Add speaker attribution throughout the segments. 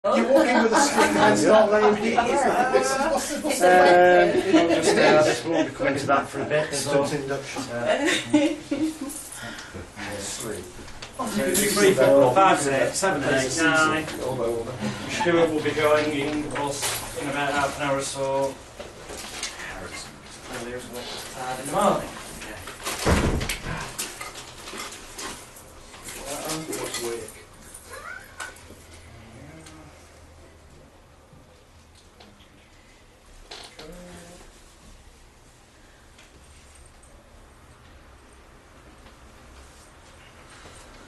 Speaker 1: You walk in with a string and start laying it.
Speaker 2: This won't be coming to that for a bit.
Speaker 1: Stunt induction.
Speaker 2: 3, 4, 5, 6, 7, 8, 9. Stuart will be going in in about half an hour or so. Earlier in the morning.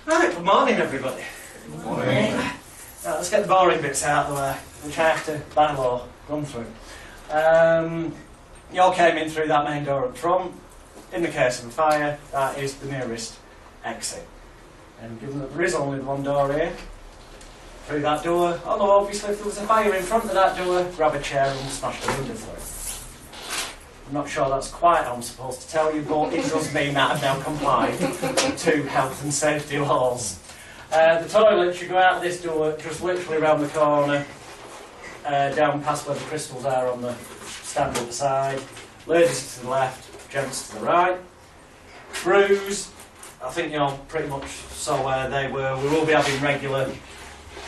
Speaker 2: Right, good morning everybody.
Speaker 1: Good morning.
Speaker 2: Right, let's get the boring bits out of the way, which I have to, by law, run through. You all came in through that main door up front. In the case of a fire, that is the nearest exit. And given that there is only one door here, through that door, although obviously if there was a fire in front of that door, grab a chair and smash the window through. I'm not sure that's quite how I'm supposed to tell you, but it does mean that I've now complied to health and safety laws. The toilets, you go out this door, just literally around the corner, down past where the crystals are on the stand at the side. Ladies to the left, gents to the right. Brews, I think you're pretty much saw where they were. We will be having regular,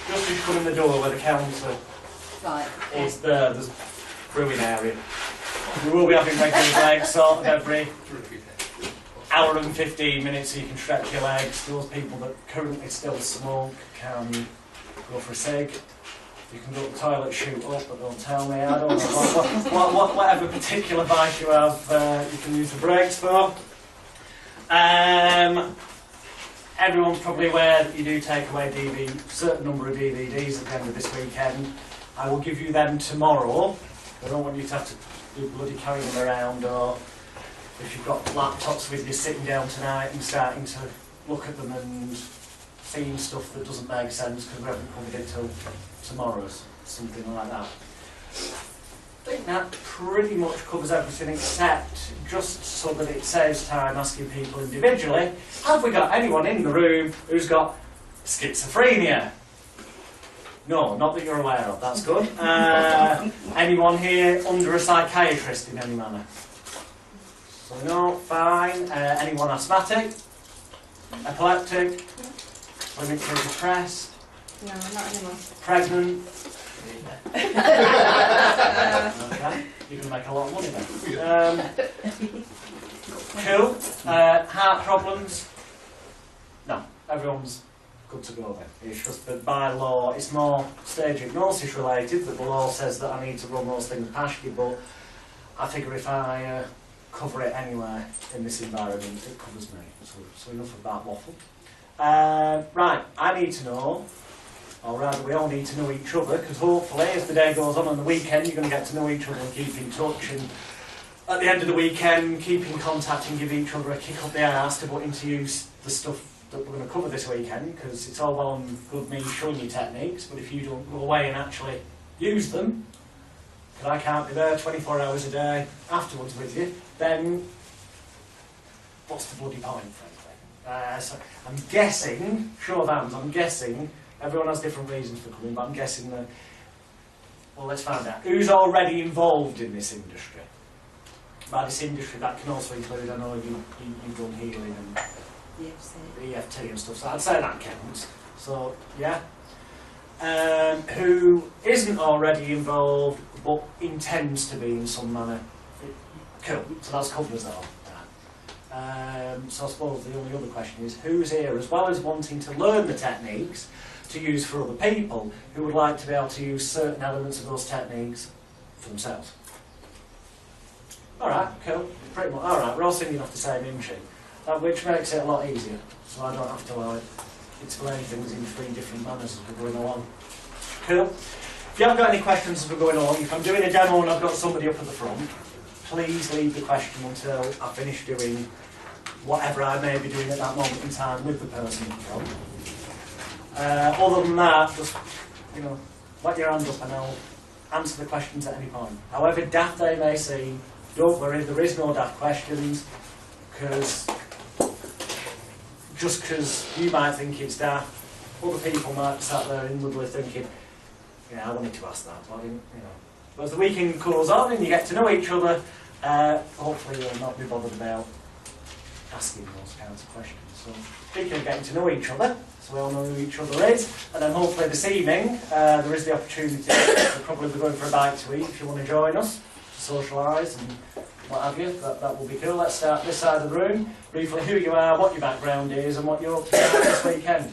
Speaker 2: just as you come in the door where the counter is there, there's a brewing area. We will be having regular legs sort of every hour and 15 minutes so you can stretch your legs. Those people that currently still smoke can go for a cig. You can go to the toilet, shoot up, but don't tell me. I don't know. Whatever particular vice you have, you can use the breaks for. Everyone's probably aware that you do take away a certain number of DVDs at the end of this weekend. I will give you them tomorrow. I don't want you to have to do bloody carrying them around, or if you've got laptops with you sitting down tonight and starting to look at them and seeing stuff that doesn't make sense because we haven't covered it till tomorrow's, something like that. I think that pretty much covers everything except just so that it saves time asking people individually, have we got anyone in the room who's got schizophrenia? No, not that you're aware of, that's good. Anyone here under a psychiatrist in any manner? So no, fine. Anyone asthmatic? Epileptic? Clinically depressed?
Speaker 3: No, not anymore.
Speaker 2: Pregnant? Okay, you're going to make a lot of money then. Cool. Heart problems? No, everyone's good to go then. It's just that by law, it's more stage hypnosis related, that the law says that I need to run those things past you, but I figure if I cover it anyway in this environment, it covers me. So enough of that waffle. Right, I need to know, or rather we all need to know each other, because hopefully as the day goes on the weekend you're going to get to know each other and keep in touch, and at the end of the weekend keep in contact and give each other a kick up the arse to put into use the stuff that we're going to cover this weekend, because it's all well and good me showing you techniques, but if you don't go away and actually use them, because I can't be there 24 hours a day afterwards with you, then what's the bloody point, frankly? So I'm guessing, show of hands, I'm guessing, everyone has different reasons for coming, but I'm guessing that, well, let's find out. Who's already involved in this industry? By this industry, that can also include, I know you've done healing and EFT and stuff, so I'd say that counts. So, yeah. Who isn't already involved, but intends to be in some manner? Cool, so that's covered us all. So I suppose the only other question is, who's here, as well as wanting to learn the techniques to use for other people, who would like to be able to use certain elements of those techniques for themselves? Alright, cool. Pretty much. Alright, we're all singing off the same hymn sheet, which makes it a lot easier, so I don't have to explain things in 3 different manners as we're going along. Cool. If you haven't got any questions as we're going along, if I'm doing a demo and I've got somebody up at the front, please leave the question until I finish doing whatever I may be doing at that moment in time with the person at the front. Other than that, just, let your hand up and I'll answer the questions at any point. However daft they may seem, don't worry, there is no daft questions, because just because you might think it's daft, other people might be sat there inwardly thinking, Yeah, I wanted to ask that, but I didn't, you know. But as the weekend goes on and you get to know each other, hopefully you'll not be bothered about asking those kinds of questions. So, speaking of getting to know each other, so we all know who each other is, and then hopefully this evening there is the opportunity, we'll probably be going for a bite to eat if you want to join us, to socialise and what have you, that will be cool. Let's start this side of the room, briefly who you are, what your background is, and what you're up to this weekend.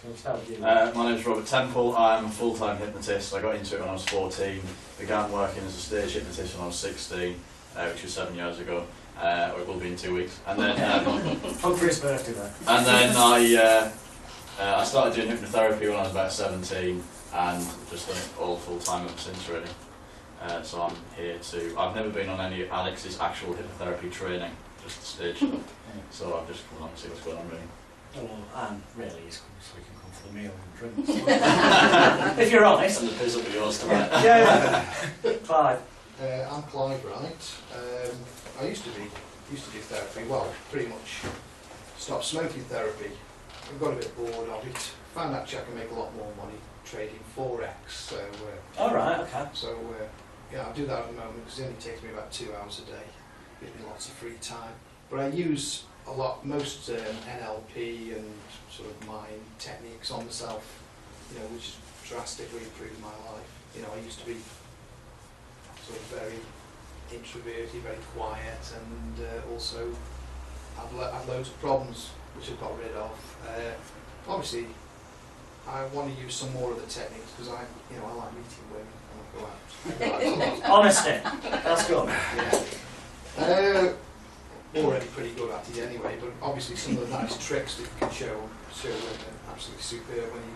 Speaker 2: We'll start with you.
Speaker 3: My name is Robert Temple. I'm a full-time hypnotist. I got into it when I was 14, began working as a stage hypnotist when I was 16, which was 7 years ago. Or it will be in 2 weeks. And then,
Speaker 2: Hope for his birthday then.
Speaker 3: and then I started doing hypnotherapy when I was about 17, and just done it all full-time ever since, really. So I'm here to... I've never been on any of Alex's actual hypnotherapy training, just the stage stuff. So I've just come along to see what's going on, really.
Speaker 2: Well, and really, he's come so we can come for the meal and drinks. If you're honest.
Speaker 3: And the piss up with yours tonight.
Speaker 2: Yeah. Clive.
Speaker 1: I'm Clive Wright. I used to do therapy. Well, pretty much stopped smoking therapy. I got a bit bored of it. Found out I can make a lot more money trading Forex. So,
Speaker 2: All right. Okay.
Speaker 1: so yeah, I do that at the moment because it only takes me about 2 hours a day. Gives me lots of free time. But I use most NLP and sort of mind techniques on myself, you know, which drastically improved my life. You know, I used to be sort of very introverted, very quiet, and also had loads of problems which I've got rid of. Obviously, I want to use some more of the techniques because I like meeting women and I go out.
Speaker 2: Honesty. That's good.
Speaker 1: Yeah. Already pretty good at it anyway, but obviously some of the nice tricks that you can show women are absolutely superb when you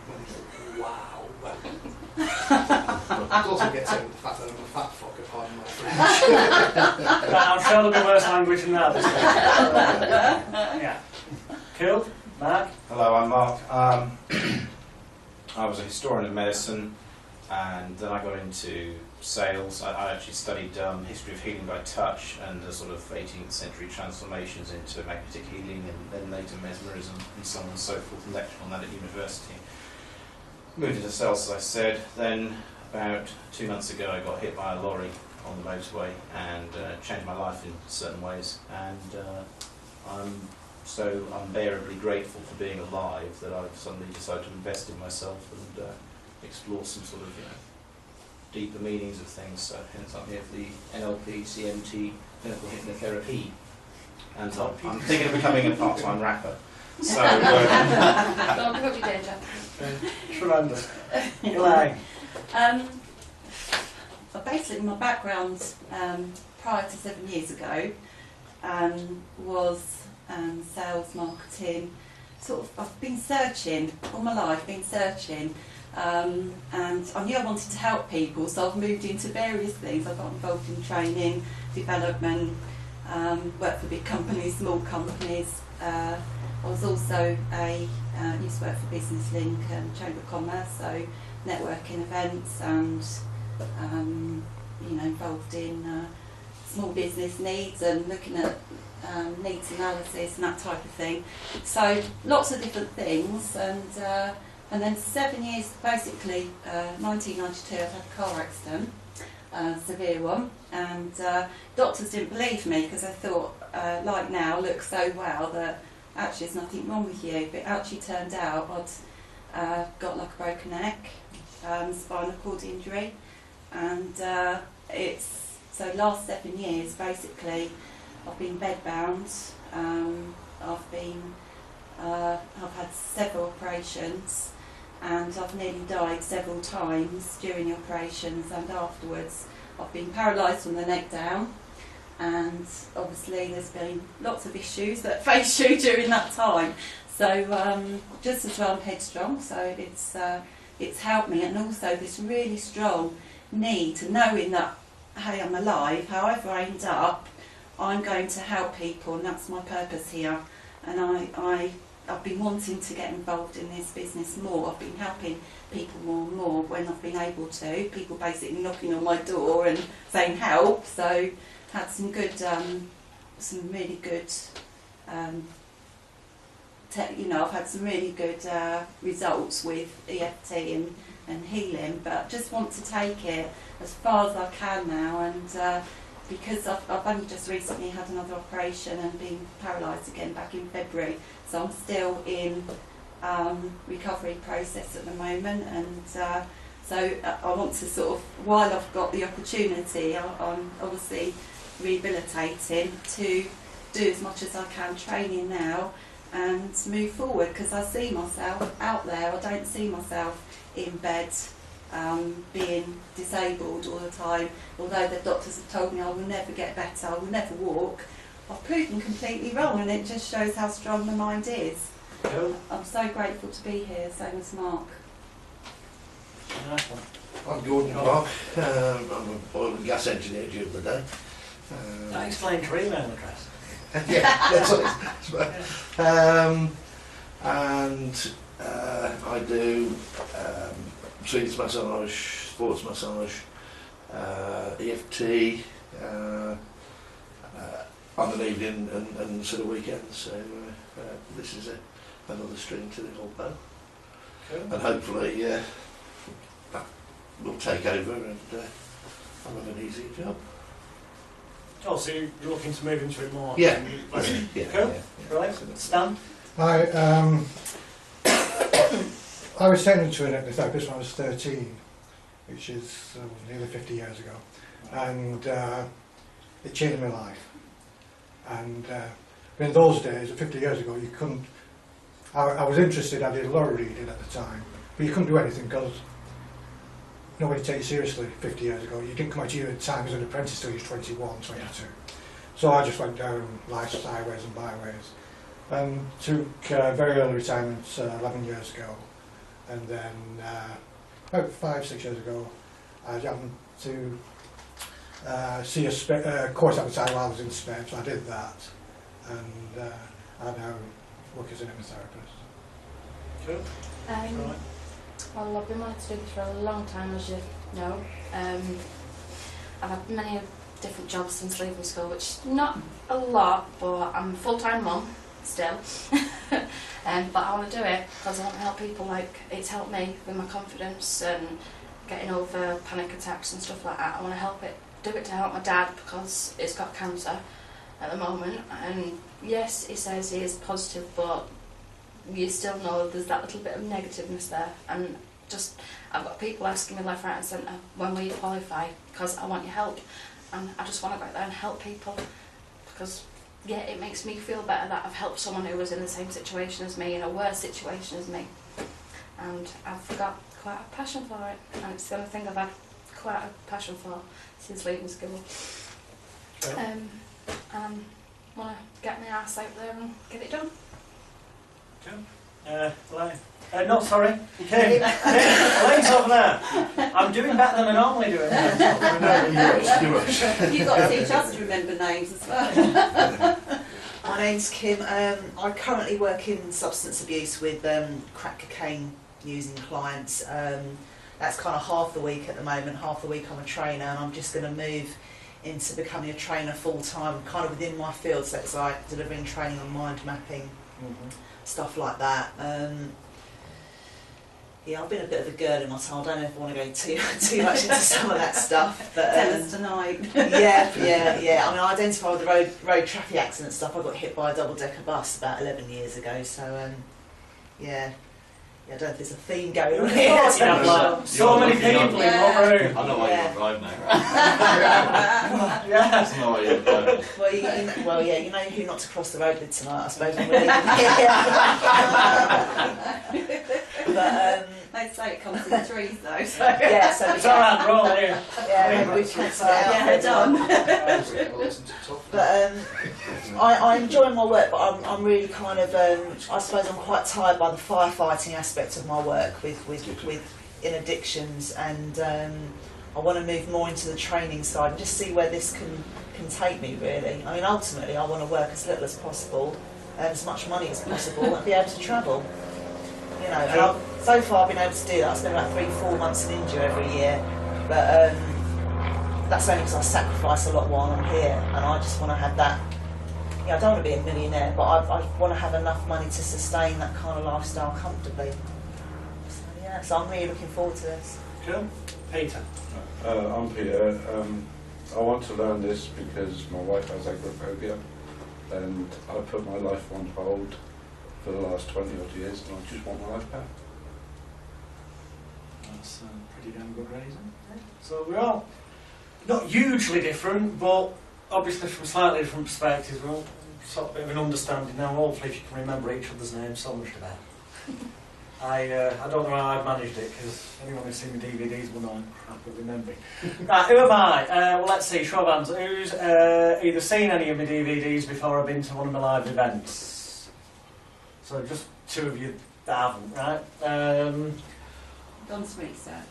Speaker 1: wow. But it also gets over the fact that I'm a fat fucker, pardon my French.
Speaker 2: I'm sure there'll be worse language than that this week. Yeah. Cool. Mark?
Speaker 4: Hello, I'm Mark. I was a historian of medicine, and then I got into sales. I actually studied history of healing by touch and the sort of 18th century transformations into magnetic healing and then later mesmerism and so on and so forth, and lectured on that at university. Moved into sales, as I said. Then about 2 months ago I got hit by a lorry on the motorway and changed my life in certain ways, and I'm so unbearably grateful for being alive that I've suddenly decided to invest in myself and explore some sort of, deeper meanings of things. So hence I'm here for the NLP, CMT, clinical hypnotherapy, and I'm thinking of becoming a part-time rapper. So
Speaker 5: Don't put me danger.
Speaker 2: Tremendous. Elaine?
Speaker 5: Basically my background prior to 7 years ago was sales, marketing. I've been searching all my life, and I knew I wanted to help people, so I've moved into various things. I got involved in training, development, worked for big companies, small companies. I was also used to work for Business Link and Chamber of Commerce, so networking events and involved in small business needs and looking at needs analysis and that type of thing. So lots of different things, and then 7 years, basically 1992, I had a car accident, a severe one, and doctors didn't believe me because I thought, like now, look so well that actually there's nothing wrong with you, but it actually turned out I'd got like a broken neck, spinal cord injury, and so last 7 years basically I've been bedbound, I've had several operations, and I've nearly died several times during the operations, and afterwards I've been paralysed from the neck down, and obviously there's been lots of issues that face you during that time. So just as well I'm headstrong, so it's helped me, and also this really strong need to knowing that, hey, I'm alive, however I end up, I'm going to help people, and that's my purpose here. And I've been wanting to get involved in this business more. I've been helping people more and more when I've been able to. People basically knocking on my door and saying help. So had some good, some really good, I've had some really good results with EFT and and healing, but just want to take it as far as I can now, and because I've only just recently had another operation and been paralysed again back in February, so I'm still in recovery process at the moment, and so I want to sort of, while I've got the opportunity, I'm obviously rehabilitating, to do as much as I can training now and move forward, because I see myself out there. I don't see myself in bed being disabled all the time, although the doctors have told me I will never get better, I will never walk. I've proven completely wrong, and it just shows how strong the mind is.
Speaker 2: Cool.
Speaker 5: I'm so grateful to be here, same as Mark.
Speaker 2: Nice one.
Speaker 6: I'm Gordon Clark. I'm an oil and gas engineer during the day.
Speaker 2: That explains your email address.
Speaker 6: Yeah, that's what it's and I do Swedish massage, sports massage, EFT on an evening and sort of weekends. So this is another string to the whole bow.
Speaker 2: Cool.
Speaker 6: And hopefully that will take over and I'll have an easy job.
Speaker 2: Oh, so you're looking to move into it more?
Speaker 6: Yeah.
Speaker 2: Yeah. Cool. Brilliant. Stan?
Speaker 7: I was taken into an hypnotherapist when I was 13, which is nearly 50 years ago, and it changed my life. And in those days, 50 years ago, you couldn't. I was interested. I did a lot of reading at the time, but you couldn't do anything because nobody took you seriously 50 years ago. You didn't come out your time as an apprentice till you was 21, 22. So I just went down life's highways and byways, and took very early retirement 11 years ago. And then about 5-6 years ago, I happened to see a course at the time while I was in Spain, so I did that, and I now work as an hypnotherapist.
Speaker 2: Cool. Right.
Speaker 8: Well, I've been wanting to do this for a long time, as you know. I've had many different jobs since leaving school, which not a lot, but I'm a full-time mum still. But I want to do it because I want to help people. Like, it's helped me with my confidence and getting over panic attacks and stuff like that. I want to do it to help my dad, because he's got cancer at the moment, and yes, he says he is positive, but you still know there's that little bit of negativeness there. And just, I've got people asking me left, right and centre, when will you qualify, because I want your help, and I just want to go out there and help people, because yeah, it makes me feel better that I've helped someone who was in the same situation as me, in a worse situation as me, and I've got quite a passion for it, and it's the only thing I've had quite a passion for since leaving school. And I want to get my ass out there and get it done.
Speaker 2: Elaine. No, sorry. Kim. Elaine's over there. I'm doing better than I normally do.
Speaker 5: You've got to teach us to remember names as well.
Speaker 9: My name's Kim. I currently work in substance abuse with crack cocaine using clients. That's kind of half the week at the moment. Half the week I'm a trainer, and I'm just going to move into becoming a trainer full time, kind of within my field. So it's like delivering training on mind mapping, stuff like that. Yeah, I've been a bit of a girl in my time. I don't know if I want to go too much into some of that stuff. But
Speaker 5: Tell us tonight.
Speaker 9: yeah. I mean, I identify with the road traffic accident stuff. I got hit by a double-decker bus about 11 years ago. So yeah, I don't know if there's a theme going on here.
Speaker 2: So many people in one room.
Speaker 3: I know why you're driving now.
Speaker 2: Yeah.
Speaker 3: That's not why you're driving.
Speaker 9: Well, yeah, you know who not to cross the road with tonight, I suppose. But
Speaker 5: They say it comes in threes though. So.
Speaker 9: yeah, so
Speaker 2: It's alright, we're all here.
Speaker 9: yeah, maybe we can stay out.
Speaker 5: Yeah, done.
Speaker 9: But I enjoy my work, but I'm really kind of I suppose I'm quite tired by the firefighting aspect of my work with in addictions, and I want to move more into the training side and just see where this can take me, really. I mean, ultimately I want to work as little as possible, earn as much money as possible, and be able to travel. You know, and so far I've been able to do that. I spend about 3-4 months in India every year, but that's only because I sacrifice a lot while I'm here, and I just want to have that. You know, I don't want to be a millionaire, but I want to have enough money to sustain that kind of lifestyle comfortably. So, yeah. So I'm really looking forward to this.
Speaker 2: Cool. Peter.
Speaker 10: I'm Peter. I want to learn this because my wife has agoraphobia, and I put my life on hold for the last 20 odd years, and I just want my life back.
Speaker 2: That's a pretty damn good reason. So we're all not hugely different, but obviously from slightly different perspectives. We're all sort of a bit of an understanding now. Hopefully, if you can remember each other's names, so much the better. I don't know how I've managed it, because anyone who's seen the DVDs will know I'm crap at remembering. Right, who am I? Well, let's see, show of hands. Who's either seen any of my DVDs before I've been to one of my live events? So just two of you that haven't, right?
Speaker 5: Done some research.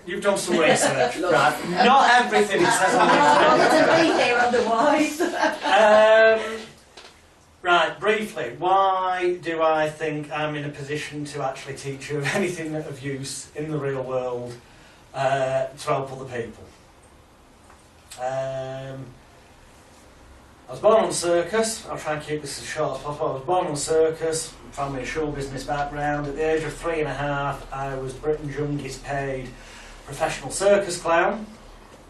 Speaker 2: You've done some research, right? Not everything it says on the
Speaker 5: I
Speaker 2: internet.
Speaker 5: want to be here otherwise.
Speaker 2: Right, briefly, why do I think I'm in a position to actually teach you anything of use in the real world to help other people? I was born on a circus. I'll try and keep this as short as possible. I was born on a circus, family show business background. At the age of 3.5, I was Britain's youngest paid professional circus clown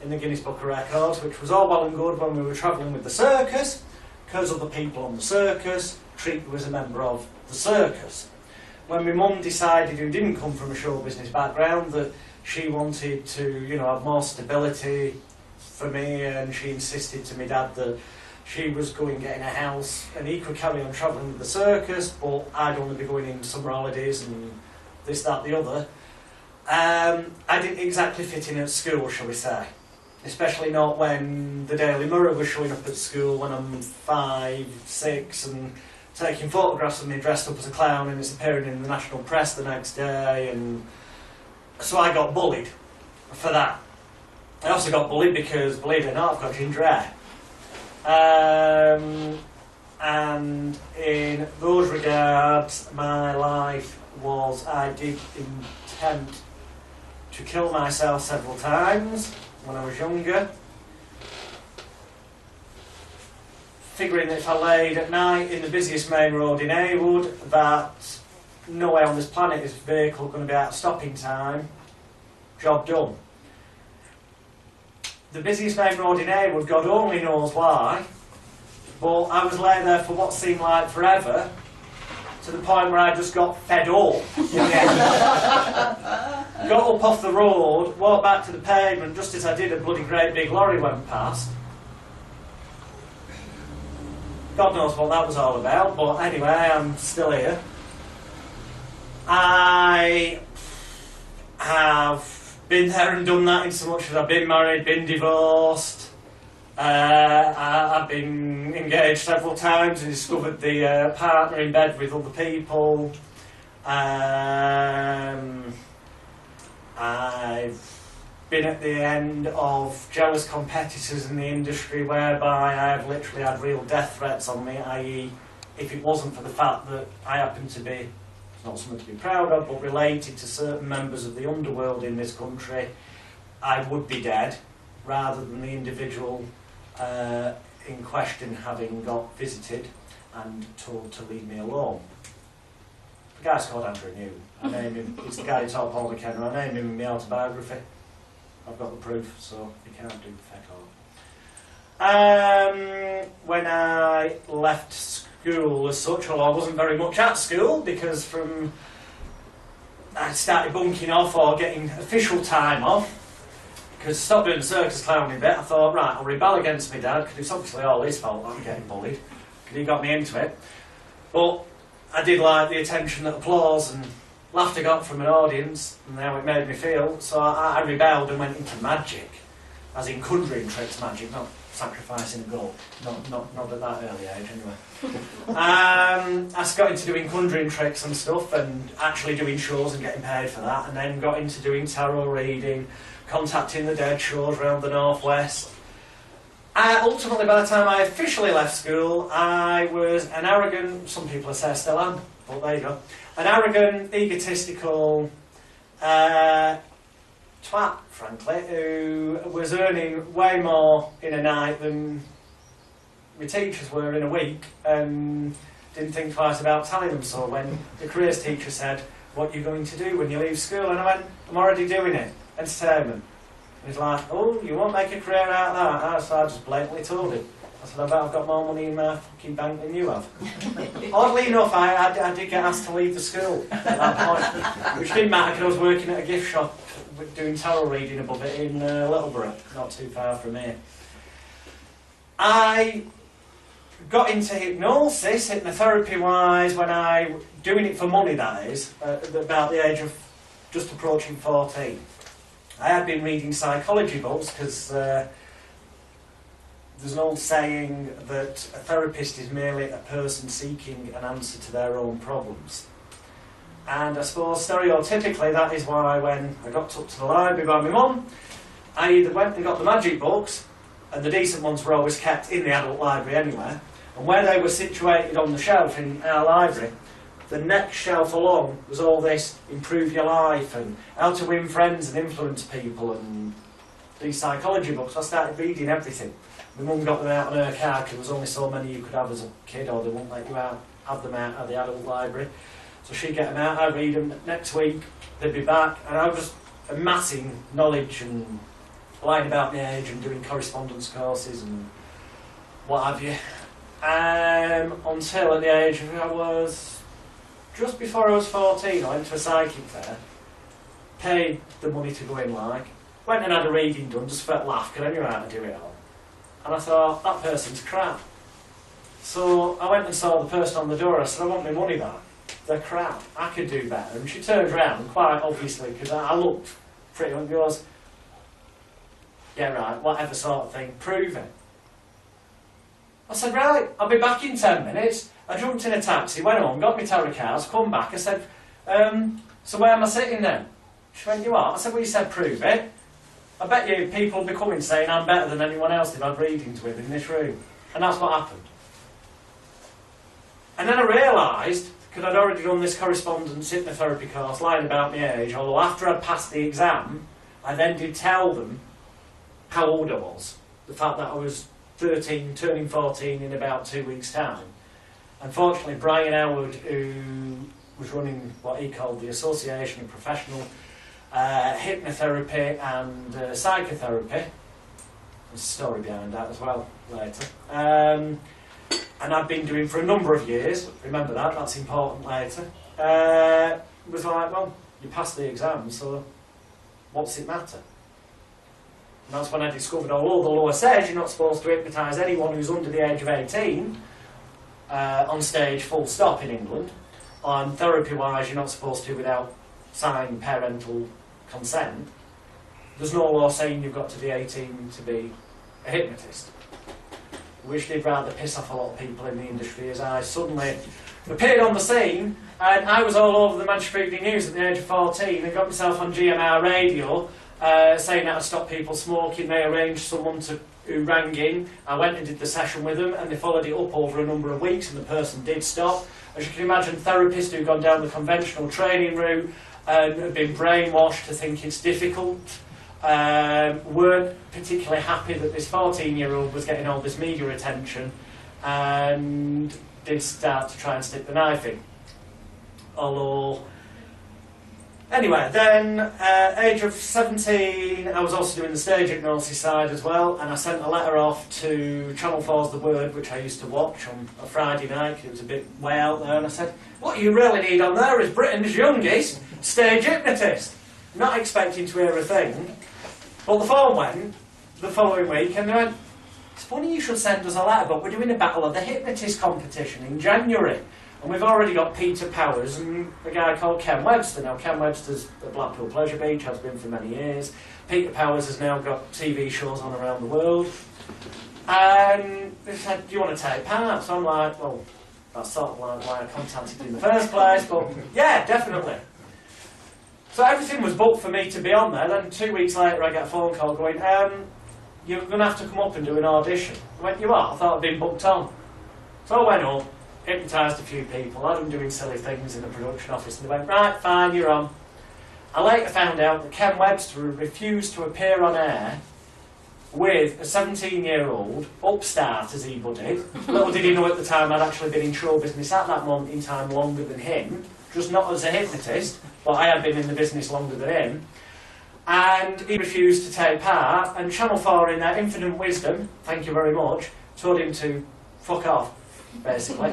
Speaker 2: in the Guinness Book of Records, which was all well and good when we were travelling with the circus, because other people on the circus treat you as a member of the circus. When my mum decided, who didn't come from a show business background, that she wanted to, have more stability for me, and she insisted to my dad that she was going getting a house and he could carry on travelling with the circus, but I'd only be going in summer holidays and this, that, the other. I didn't exactly fit in at school, shall we say. Especially not when the Daily Mirror was showing up at school when I'm 5, 6 and taking photographs of me dressed up as a clown, and it's appearing in the national press the next day, and so I got bullied for that. I also got bullied because, believe it or not, I've got ginger hair. And in those regards, my life was, I did intend to kill myself several times when I was younger, figuring that if I laid at night in the busiest main road in Heywood, that nowhere on this planet is a vehicle going to be out of stopping time. Job done. The busiest main road in Heywood, God only knows why, but I was laid there for what seemed like forever, to the point where I just got fed up. Got up off the road, walked back to the pavement. Just as I did, a bloody great big lorry went past. God knows what that was all about, but anyway, I'm still here. I have been there and done that in so much as I've been married, been divorced. I've been engaged several times and discovered the partner in bed with other people. I've been at the end of jealous competitors in the industry whereby I've literally had real death threats on me, i.e. if it wasn't for the fact that I happen to be, it's not something to be proud of, but related to certain members of the underworld in this country, I would be dead, rather than the individual in question having got visited and told to leave me alone. The guy's called Andrew New. I name him. It's the guy who taught Paul McKenna. I named him in my autobiography. I've got the proof, so you can't do feck all. When I left school as such, well, I wasn't very much at school, because from I started bunking off or getting official time off, because I stopped doing the circus clowning bit. I thought, right, I'll rebel against my dad, because it's obviously all his fault that I'm getting bullied, because he got me into it. But I did like the attention, that applause and laughter got from an audience, and how it made me feel. So I rebelled and went into magic, as in conjuring tricks magic, not sacrificing a goat. Not at that early age, anyway. I got into doing conjuring tricks and stuff, and actually doing shows and getting paid for that, and then got into doing tarot reading, contacting the dead shows around the northwest. Ultimately, by the time I officially left school, I was an arrogant, some people say I still am, but there you go, an arrogant, egotistical twat, frankly, who was earning way more in a night than my teachers were in a week, and didn't think twice about telling them so when the careers teacher said, what you're going to do when you leave school. And I went, I'm already doing it, entertainment. And he's like, oh, you won't make a career out of that. So I just blatantly told him. I said, I bet I've got more money in my fucking bank than you have. Oddly enough, I did get asked to leave the school at that point, which didn't matter because I was working at a gift shop doing tarot reading above it in Littleborough, not too far from here. I got into hypnosis, hypnotherapy-wise, when I, doing it for money that is, about the age of just approaching 14. I had been reading psychology books because there's an old saying that a therapist is merely a person seeking an answer to their own problems. And I suppose stereotypically that is why when I got took to the library by my mum, I either went and got the magic books, and the decent ones were always kept in the adult library anyway, and where they were situated on the shelf in our library, the next shelf along was all this improve your life and how to win friends and influence people and these psychology books. I started reading everything. My mum got them out on her car because there was only so many you could have as a kid, or they wouldn't let you have them out of the adult library. So she'd get them out, I'd read them. Next week they'd be back, and I was just amassing knowledge and lying about my age and doing correspondence courses and what have you. Until at the age of, I was just before I was 14, I went to a psychic fair, paid the money to go in, went and had a reading done, just felt laugh, because I knew how to do it all. And I thought, that person's crap. So I went and saw the person on the door. I said, I want my money back. They're crap. I could do better. And she turned around, quite obviously, because I looked pretty and goes, yeah, right, whatever sort of thing, prove it. I said, right, I'll be back in 10 minutes. I jumped in a taxi, went home, got my tarot cards, come back. I said, so where am I sitting then? She went, you are? I said, well, you said prove it. I bet you people will be coming saying I'm better than anyone else they've had readings with in this room. And that's what happened. And then I realised, because I'd already done this correspondence hypnotherapy course, lying about my age, although after I'd passed the exam, I then did tell them how old I was. The fact that I was 13, turning 14 in about 2 weeks' time. Unfortunately, Brian Howard, who was running what he called the Association of Professional Hypnotherapy and Psychotherapy, there's a story behind that as well later, and I've been doing for a number of years, remember that, that's important later, was like, well, you passed the exam, so what's it matter? And that's when I discovered, although the law says you're not supposed to hypnotise anyone who's under the age of 18 on stage, full stop in England, and therapy-wise you're not supposed to without signed parental consent, there's no law saying you've got to be 18 to be a hypnotist. Which did rather piss off a lot of people in the industry, as I suddenly appeared on the scene, and I was all over the Manchester Evening News at the age of 14 and got myself on GMR radio saying that I'd stop people smoking. They arranged someone who rang in. I went and did the session with them, and they followed it up over a number of weeks, and the person did stop. As you can imagine, therapists who've gone down the conventional training route and have been brainwashed to think it's difficult, weren't particularly happy that this 14-year-old was getting all this media attention, and did start to try and stick the knife in. Although, anyway, then age of 17, I was also doing the stage hypnosis side as well, and I sent a letter off to Channel 4's The Word, which I used to watch on a Friday night, 'cause it was a bit way out there, and I said, what you really need on there is Britain's youngest stage hypnotist. Not expecting to hear a thing, but the phone went the following week, and they went, it's funny you should send us a letter, but we're doing a Battle of the Hypnotist competition in January. And we've already got Peter Powers and a guy called Ken Webster. Now, Ken Webster's at Blackpool Pleasure Beach, has been for many years. Peter Powers has now got TV shows on around the world. And they said, do you want to take part? So I'm like, well, that's sort of like why I contacted you in the first place, but yeah, definitely. So everything was booked for me to be on there. Then 2 weeks later, I get a phone call going, you're going to have to come up and do an audition. I went, you are? I thought I'd been booked on. So I went up, hypnotised a few people, had them doing silly things in the production office, and they went, right, fine, you're on. I later found out that Ken Webster refused to appear on air with a 17-year-old upstart, as he would it. Little did he know at the time I'd actually been in show business at that moment in time longer than him. just not as a hypnotist, but I had been in the business longer than him. And he refused to take part, and Channel 4 in their infinite wisdom, thank you very much, told him to fuck off, basically.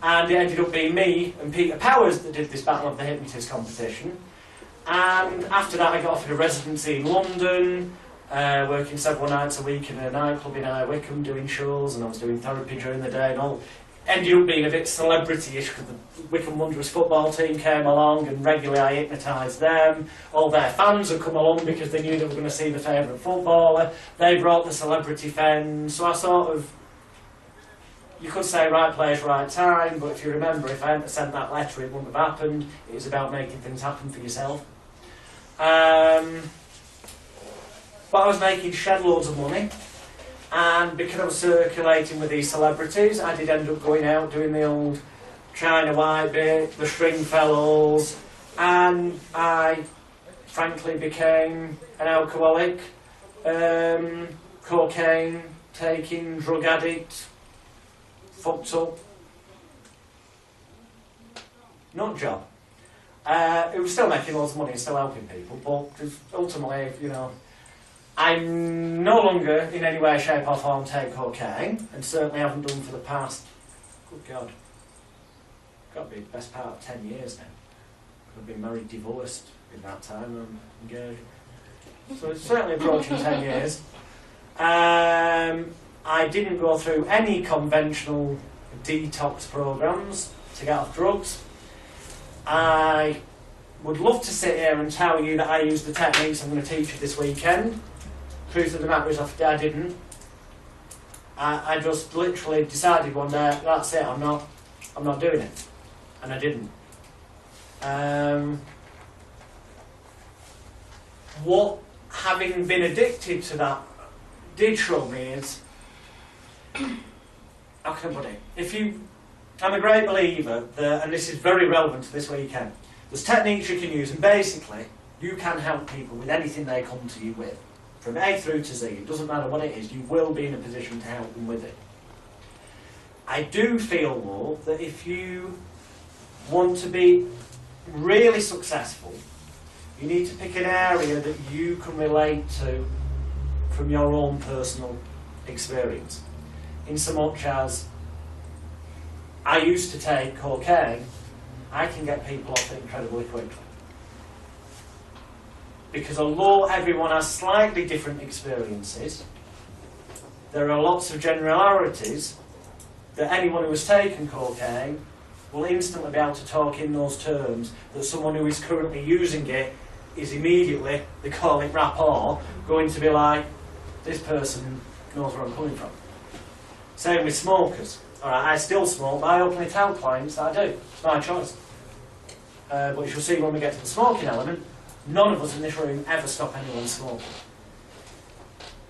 Speaker 2: And it ended up being me and Peter Powers that did this Battle of the Hypnotist competition. And after that I got offered a residency in London, working several nights a week in a nightclub in High Wycombe doing shows, and I was doing therapy during the day and all. Ended up being a bit celebrity-ish because the Wycombe Wanderers football team came along and regularly I hypnotised them. All their fans would come along because they knew they were going to see the favourite footballer. They brought the celebrity fans, so I sort of, you could say right place, right time, but if you remember, if I hadn't sent that letter it wouldn't have happened. It was about making things happen for yourself. But I was making shed loads of money. And because I was circulating with these celebrities, I did end up going out doing the old China White bit, the Stringfellows, and I frankly became an alcoholic, cocaine taking, drug addict, fucked up nut job. It was still making lots of money and still helping people, but ultimately, you know, I'm no longer in any way, shape or form take cocaine, and certainly haven't done for the past, good God, got to be the best part of 10 years now. I've been married, divorced in that time, I'm engaged. So it's certainly approaching 10 years. I didn't go through any conventional detox programs to get off drugs. I would love to sit here and tell you that I used the techniques I'm going to teach you this weekend. Truth of the matter is I didn't. I just literally decided one day, that's it, I'm not doing it. And I didn't. What having been addicted to that did show me is, how can I put it? I'm a great believer that, and this is very relevant to this weekend, there's techniques you can use, and basically you can help people with anything they come to you with. From A through to Z, it doesn't matter what it is, you will be in a position to help them with it. I do feel though that if you want to be really successful, you need to pick an area that you can relate to from your own personal experience. In so much as I used to take cocaine, I can get people off it incredibly quickly. Because although everyone has slightly different experiences, there are lots of generalities that anyone who has taken cocaine will instantly be able to talk in those terms that someone who is currently using it is immediately, they call it rapport, going to be like, this person knows where I'm coming from. Same with smokers. Alright, I still smoke, but I openly tell clients that I do. It's my choice. But you shall see when we get to the smoking element, none of us in this room ever stop anyone smoking.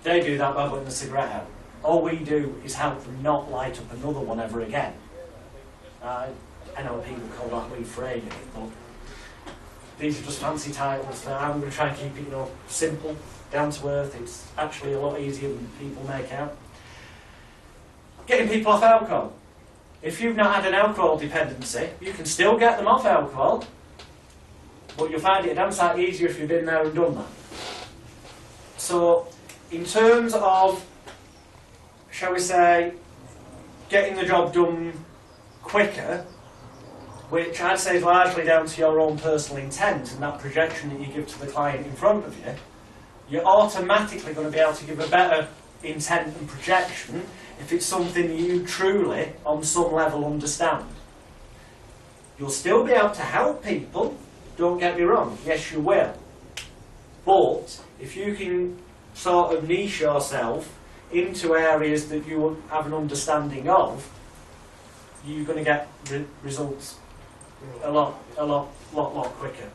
Speaker 2: They do that by putting the cigarette out. All we do is help them not light up another one ever again. I know people call that reframing it, but these are just fancy titles. I'm going to try and keep it, you know, simple, down to earth. It's actually a lot easier than people make out. Getting people off alcohol. If you've not had an alcohol dependency, you can still get them off alcohol, but you'll find it a damn sight easier if you've been there and done that. So, in terms of, shall we say, getting the job done quicker, which I'd say is largely down to your own personal intent and that projection that you give to the client in front of you, you're automatically going to be able to give a better intent and projection if it's something you truly, on some level, understand. You'll still be able to help people, don't get me wrong, yes you will. But if you can sort of niche yourself into areas that you have an understanding of, you're going to get results a lot quicker.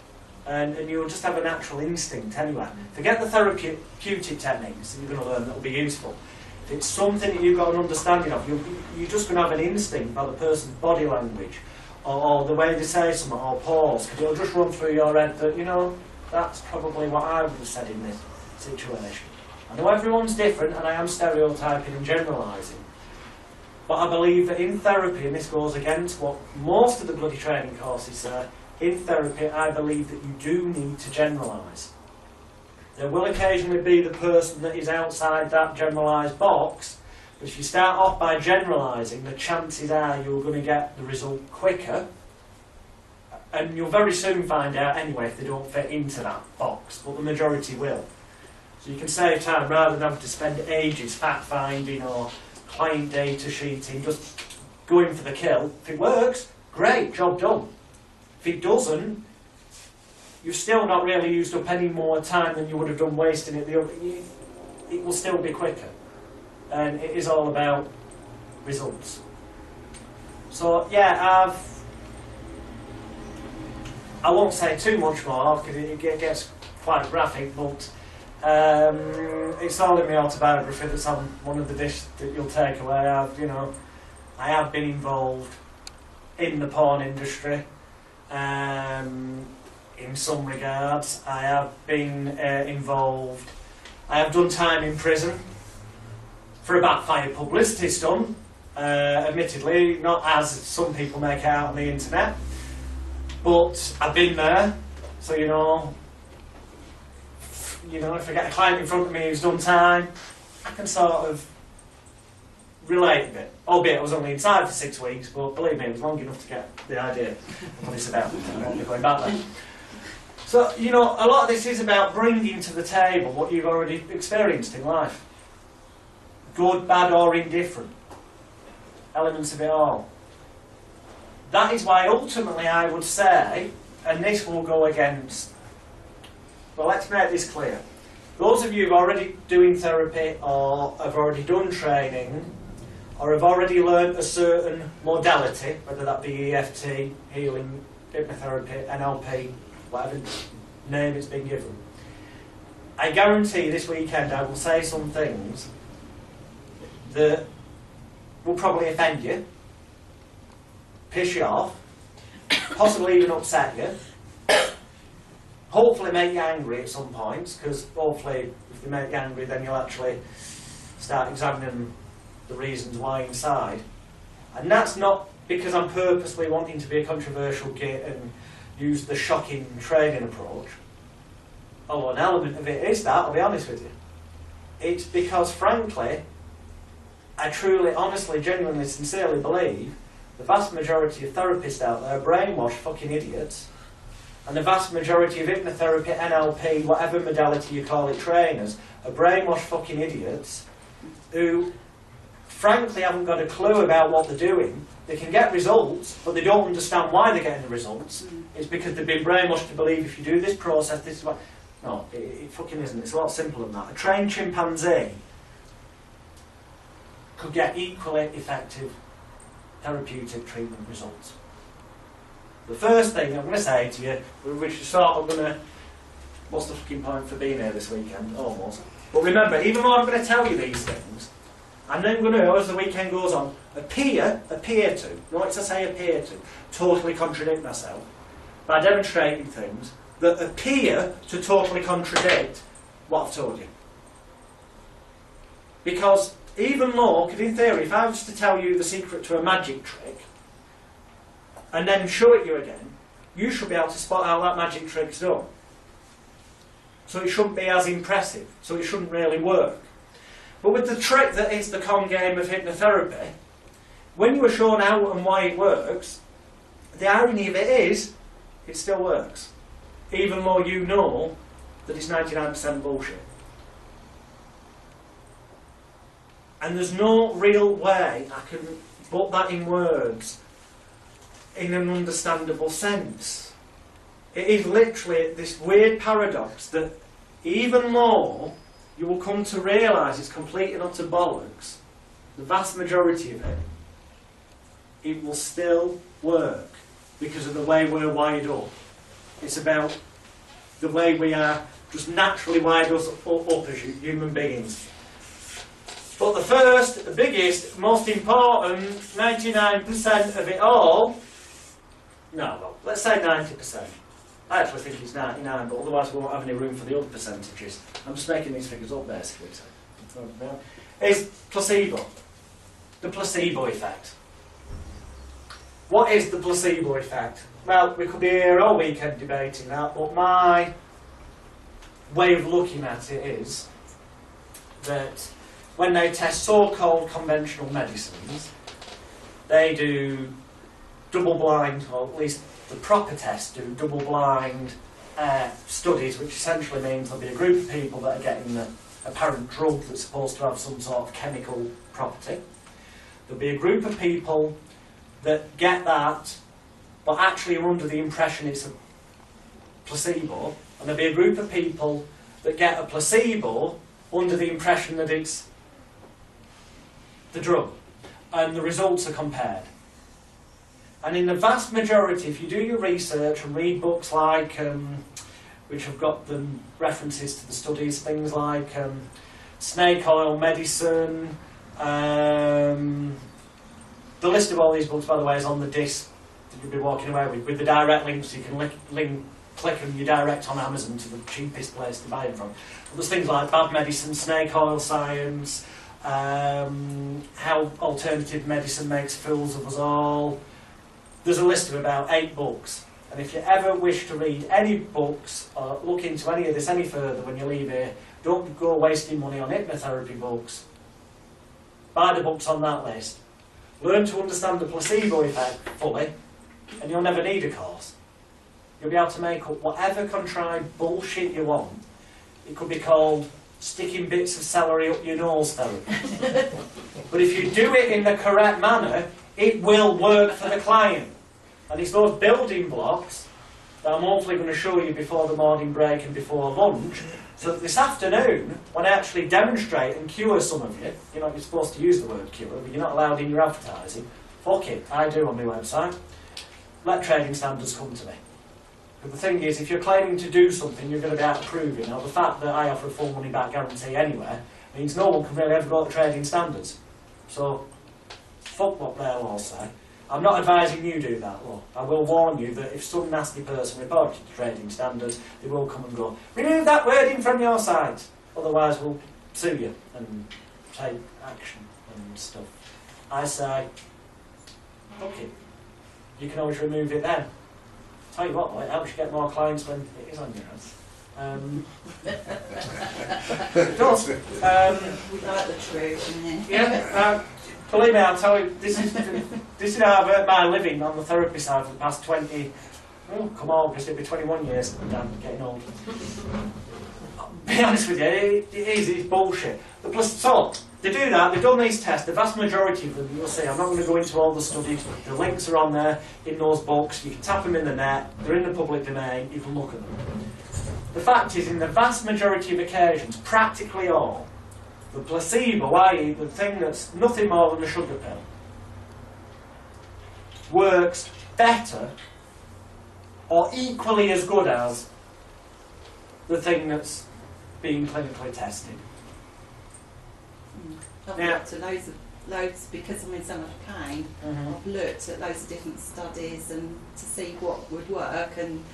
Speaker 2: And you'll just have a natural instinct anyway. Forget the therapeutic techniques that you're going to learn that will be useful. If it's something that you've got an understanding of, you're just going to have an instinct by the person's body language, or the way they say something, or pause, because it'll just run through your head that, you know, that's probably what I would have said in this situation. I know everyone's different, and I am stereotyping and generalising, but I believe that in therapy, and this goes against what most of the bloody training courses say, in therapy, I believe that you do need to generalise. There will occasionally be the person that is outside that generalised box, but if you start off by generalising, the chances are you're going to get the result quicker, and you'll very soon find out anyway if they don't fit into that box, but the majority will. So you can save time rather than having to spend ages fact-finding or client data sheeting, just going for the kill. If it works, great, job done. If it doesn't, you've still not really used up any more time than you would have done wasting it the other. It will still be quicker. And it is all about results. So yeah, I won't say too much more because it gets quite graphic, but it's all in my autobiography. That's on one of the discs that you'll take away. I have been involved in the porn industry. In some regards, I have been involved. I have done time in prison for a backfired publicity stunt. Admittedly, not as some people make out on the internet, but I've been there. So if I get a client in front of me who's done time, I can sort of relate a bit. Albeit I was only inside for 6 weeks, but believe me, it was long enough to get the idea of what it's about. I won't be going back there. So, a lot of this is about bringing to the table what you've already experienced in life. Good, bad or indifferent. Elements of it all. That is why ultimately I would say, and this will go against, well, let's make this clear. Those of you who are already doing therapy or have already done training or have already learned a certain modality, whether that be EFT, healing, hypnotherapy, NLP, whatever name it's been given, I guarantee this weekend I will say some things that will probably offend you, piss you off, possibly even upset you, hopefully make you angry at some points, because hopefully if they make you angry then you'll actually start examining the reasons why inside. And that's not because I'm purposely wanting to be a controversial git and use the shocking training approach, although an element of it is that, I'll be honest with you. It's because frankly I truly, honestly, genuinely, sincerely believe the vast majority of therapists out there are brainwashed fucking idiots, and the vast majority of hypnotherapy, NLP, whatever modality you call it, trainers, are brainwashed fucking idiots who frankly haven't got a clue about what they're doing. They can get results, but they don't understand why they're getting the results. It's because they've been brainwashed to believe if you do this process, this is what... No, it fucking isn't. It's a lot simpler than that. A trained chimpanzee could get equally effective therapeutic treatment results. The first thing I'm going to say to you, which is sort of going to... What's the fucking point for being here this weekend? Almost. But remember, even though I'm going to tell you these things, I'm then going to, as the weekend goes on, appear to, notice I say appear to, totally contradict myself by demonstrating things that appear to totally contradict what I've told you. Because even though, because in theory, if I was to tell you the secret to a magic trick and then show it you again, you should be able to spot out that magic trick's done. So it shouldn't be as impressive, so it shouldn't really work. But with the trick that is the con game of hypnotherapy, when you are shown how and why it works, the irony of it is, it still works. Even though you know that it's 99% bullshit. And there's no real way I can put that in words in an understandable sense. It is literally this weird paradox that even though you will come to realise it's complete and utter bollocks, the vast majority of it, it will still work because of the way we're wired up. It's about the way we are just naturally wired up as human beings. But the first, the biggest, most important, 99% of it all, no, let's say 90%. I actually think it's 99, but otherwise we won't have any room for the other percentages. I'm just making these figures up basically. So, is placebo. The placebo effect. What is the placebo effect? Well, we could be here all weekend debating that, but my way of looking at it is that when they test so-called conventional medicines, they do double-blind, or at least the proper tests do double-blind studies, which essentially means there'll be a group of people that are getting the apparent drug that's supposed to have some sort of chemical property. There'll be a group of people that get that, but actually are under the impression it's a placebo, and there'll be a group of people that get a placebo under the impression that it's the drug, and the results are compared. And in the vast majority, if you do your research and read books like, which have got the references to the studies, things like snake oil medicine, the list of all these books, by the way, is on the disc that you'll be walking away with the direct links. You can click and you direct on Amazon to the cheapest place to buy them from. But there's things like bad medicine, snake oil science, how alternative medicine makes fools of us all. There's a list of about 8 books. And if you ever wish to read any books or look into any of this any further when you leave here, don't go wasting money on hypnotherapy books. Buy the books on that list. Learn to understand the placebo effect fully, and you'll never need a course. You'll be able to make up whatever contrived bullshit you want. It could be called sticking bits of celery up your nose therapy. But if you do it in the correct manner, it will work for the client. And it's those building blocks that I'm hopefully going to show you before the morning break and before lunch, so that this afternoon, when I actually demonstrate and cure some of you, you're supposed to use the word cure, but you're not allowed in your advertising. Fuck it, I do on my website. Let trading standards come to me. But the thing is, if you're claiming to do something, you're going to be able to prove it. Now, the fact that I offer a full money back guarantee anywhere means no one can really ever go to trading standards. So, fuck what they'll all say. I'm not advising you do that, law. I will warn you that if some nasty person reports you to trading standards, they will come and go, remove that wording from your site. Otherwise, we'll sue you and take action and stuff. I say, fuck it. You can always remove it then. Tell you what, it helps you get more clients when it is on your hands. It does.
Speaker 5: We like the truth, isn't it?
Speaker 2: Yeah. Believe me, I'll tell you, this is how I've earned my living on the therapy side for the past 20, come August, it'll be 21 years. I'm getting old. Be honest with you, it's bullshit. So, they do that, they've done these tests, the vast majority of them, you'll see, I'm not going to go into all the studies, the links are on there, in those books, you can tap them in the net, they're in the public domain, you can look at them. The fact is, in the vast majority of occasions, practically all, the placebo, i.e. the thing that's nothing more than a sugar pill, works better or equally as good as the thing that's being clinically tested.
Speaker 5: I've
Speaker 2: Yeah.
Speaker 5: looked at loads because I'm in so much pain. I've looked at loads of different studies and to see what would work, and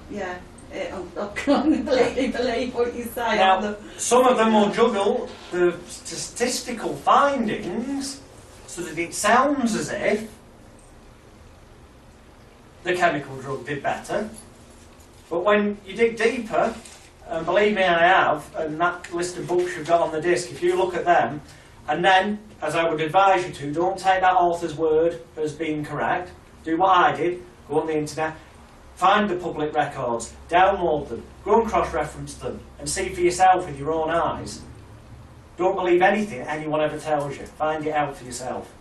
Speaker 5: yeah, I can't completely believe what you say.
Speaker 2: Now, some of them will juggle the statistical findings so that it sounds as if the chemical drug did better. But when you dig deeper, and believe me I have, and that list of books you've got on the disc, if you look at them, and then, as I would advise you to, don't take that author's word as being correct. Do what I did, go on the internet, find the public records, download them, go and cross-reference them, and see for yourself with your own eyes. Don't believe anything anyone ever tells you. Find it out for yourself.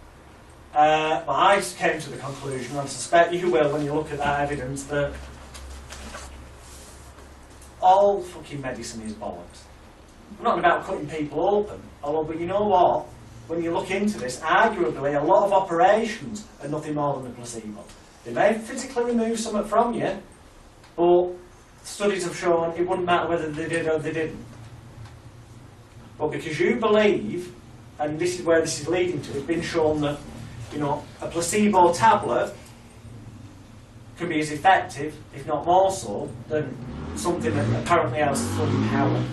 Speaker 2: But I came to the conclusion, and I suspect you will when you look at that evidence, that all fucking medicine is bollocks. I'm not about cutting people open, but you know what? When you look into this, arguably a lot of operations are nothing more than a placebo. They may physically remove something from you, but studies have shown it wouldn't matter whether they did or they didn't. But because you believe, and this is where this is leading to, it's been shown that, a placebo tablet can be as effective, if not more so, than something that apparently has fucking power.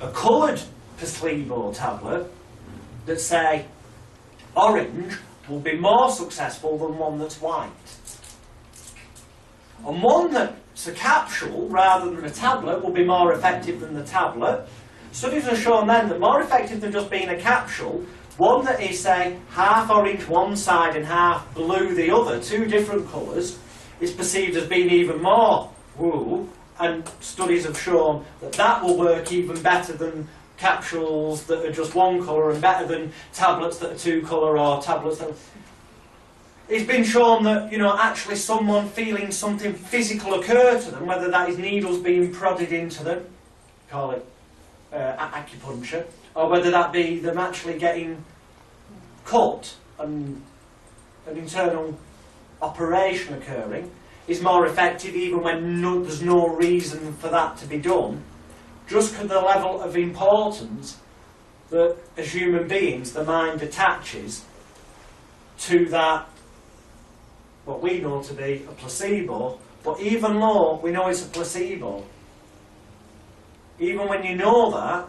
Speaker 2: A coloured placebo tablet that say orange will be more successful than one that's white. And one that's a capsule rather than a tablet will be more effective than the tablet. Studies have shown then that more effective than just being a capsule, one that is, say, half orange one side and half blue the other, two different colours, is perceived as being even more woo, and studies have shown that that will work even better than capsules that are just one colour, and better than tablets that are two colour, or tablets that... It's been shown that, you know, actually someone feeling something physical occur to them, whether that is needles being prodded into them, call it acupuncture, or whether that be them actually getting cut and an internal operation occurring, is more effective even when there's no reason for that to be done, just because the level of importance that as human beings the mind attaches to that, what we know to be a placebo. But even though we know it's a placebo, even when you know that,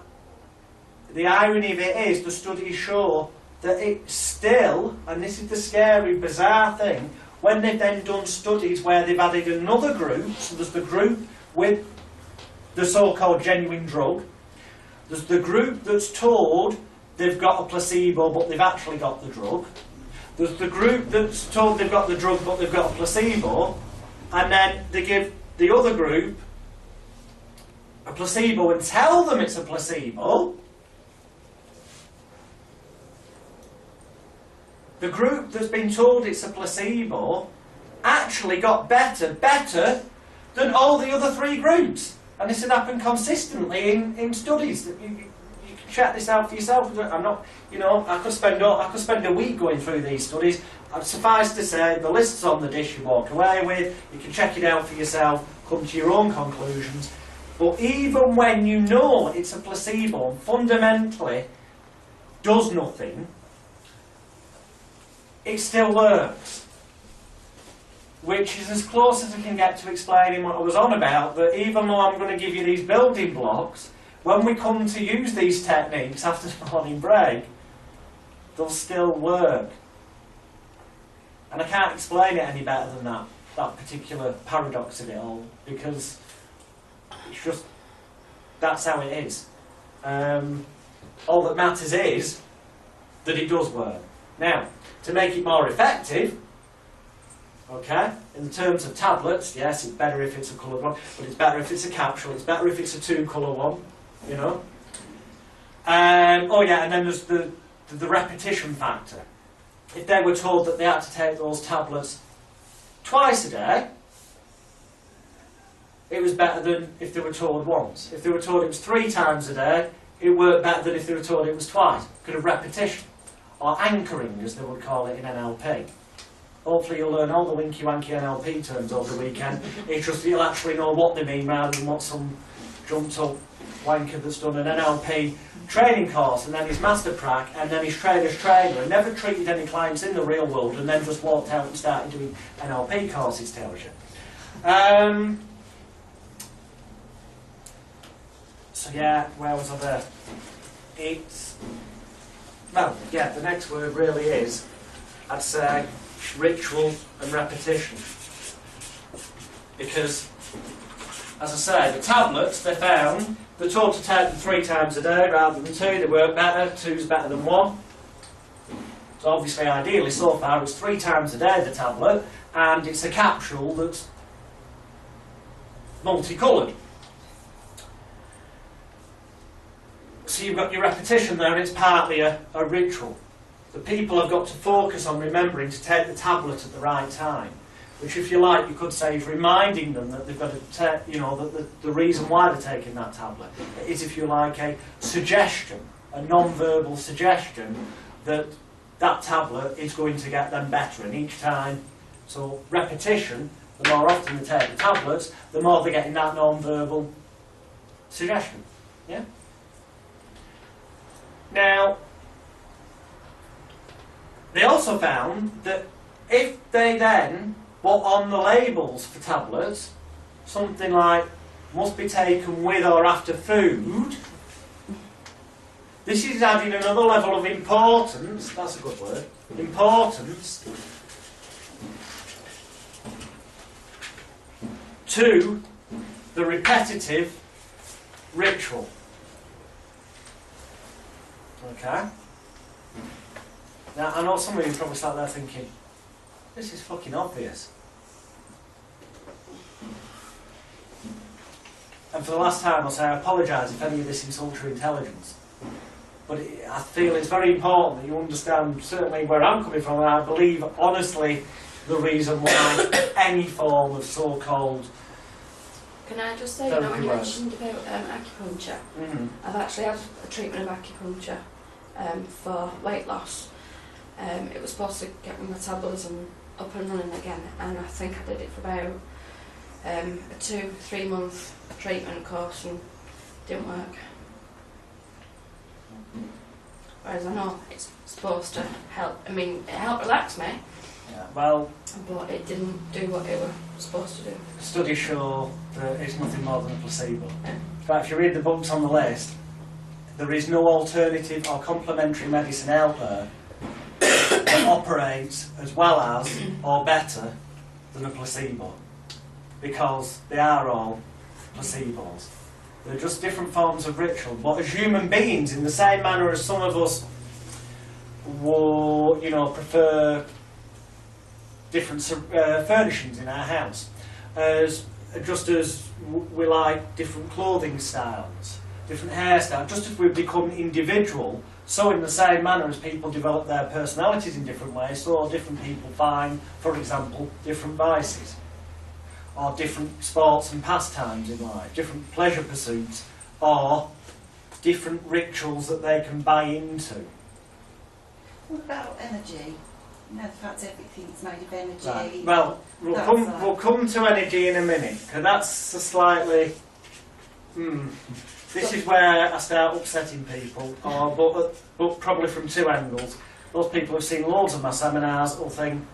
Speaker 2: the irony of it is the studies show that it's still, and this is the scary, bizarre thing, when they've then done studies where they've added another group, so there's the group with the so-called genuine drug, there's the group that's told they've got a placebo but they've actually got the drug, there's the group that's told they've got the drug but they've got a placebo, and then they give the other group a placebo and tell them it's a placebo. The group that's been told it's a placebo actually got better than all the other three groups. And this had happened consistently in studies. You can check this out for yourself. I'm not, you know, I could spend a week going through these studies. Suffice to say, the list's on the dish you walk away with. You can check it out for yourself, come to your own conclusions. But even when you know it's a placebo and fundamentally does nothing, it still works. Which is as close as I can get to explaining what I was on about, that even though I'm going to give you these building blocks, when we come to use these techniques after the morning break, they'll still work. And I can't explain it any better than that particular paradox of it all, because it's just, that's how it is. All that matters is that it does work. Now, to make it more effective, okay, in terms of tablets, yes, it's better if it's a coloured one, but it's better if it's a capsule, it's better if it's a two-colour one, you know. Oh yeah, and then there's the repetition factor. If they were told that they had to take those tablets twice a day, it was better than if they were told once. If they were told it was 3 times a day, it worked better than if they were told it was twice, because of repetition, or anchoring as they would call it in NLP. Hopefully you'll learn all the winky-wanky NLP terms over the weekend. It's just that you'll actually know what they mean rather than what some jumped-up wanker that's done an NLP training course and then his master prac and then his trainer's trainer and never treated any clients in the real world and then just walked out and started doing NLP courses, tells you. So yeah, where was I there? It's... Well, yeah, the next word really is, I'd say, ritual and repetition. Because, as I say, the tablets, they found, they're told to take them 3 times a day rather than 2. They work better. 2's better than 1. So obviously, ideally, so far, it's 3 times a day, the tablet, and it's a capsule that's multicoloured. So you've got your repetition there, and it's partly a ritual. The people have got to focus on remembering to take the tablet at the right time, which, if you like, you could say is reminding them that they've got to take, you know, that the reason why they're taking that tablet is, if you like, a suggestion, a non-verbal suggestion that that tablet is going to get them better, and each time, so repetition, the more often they take the tablets, the more they're getting that non-verbal suggestion. Yeah? Now, they also found that if they then put on the labels for tablets something like must be taken with or after food, This is adding another level of importance, that's a good word, importance to the repetitive ritual. Okay? Now, I know some of you probably sat there thinking, this is fucking obvious. And for the last time, I'll say I apologise if any of this insults your intelligence. But I feel it's very important that you understand certainly where I'm coming from, and I believe, honestly, the reason why any form of so-called...
Speaker 8: Can I just say, when you mentioned about acupuncture, I've actually had a treatment of acupuncture for weight loss. It was supposed to get my metabolism up and running again, and I think I did it for about a 2-3 month treatment course, and it didn't work. Whereas I know it's supposed to help. I mean, it helped relax me.
Speaker 2: Yeah, well,
Speaker 8: but it didn't do what it was supposed to do.
Speaker 2: Studies show that it's nothing more than a placebo. In fact, if you read the books on the list, there is no alternative or complementary medicine out there that operates as well as or better than a placebo, because they are all placebos. They're just different forms of ritual, but as human beings, in the same manner as some of us will, prefer different furnishings in our house, just as we like different clothing styles, different hairstyles, just as we've become individual, so in the same manner as people develop their personalities in different ways, so different people find, for example, different vices, or different sports and pastimes in life, different pleasure pursuits, or different rituals that they can buy into.
Speaker 5: What about energy? You know, the fact everything's made of energy.
Speaker 2: Right. Well, we'll come to energy in a minute, because that's a slightly... This is where I start upsetting people, but probably from two angles. Those people who've seen loads of my seminars will think,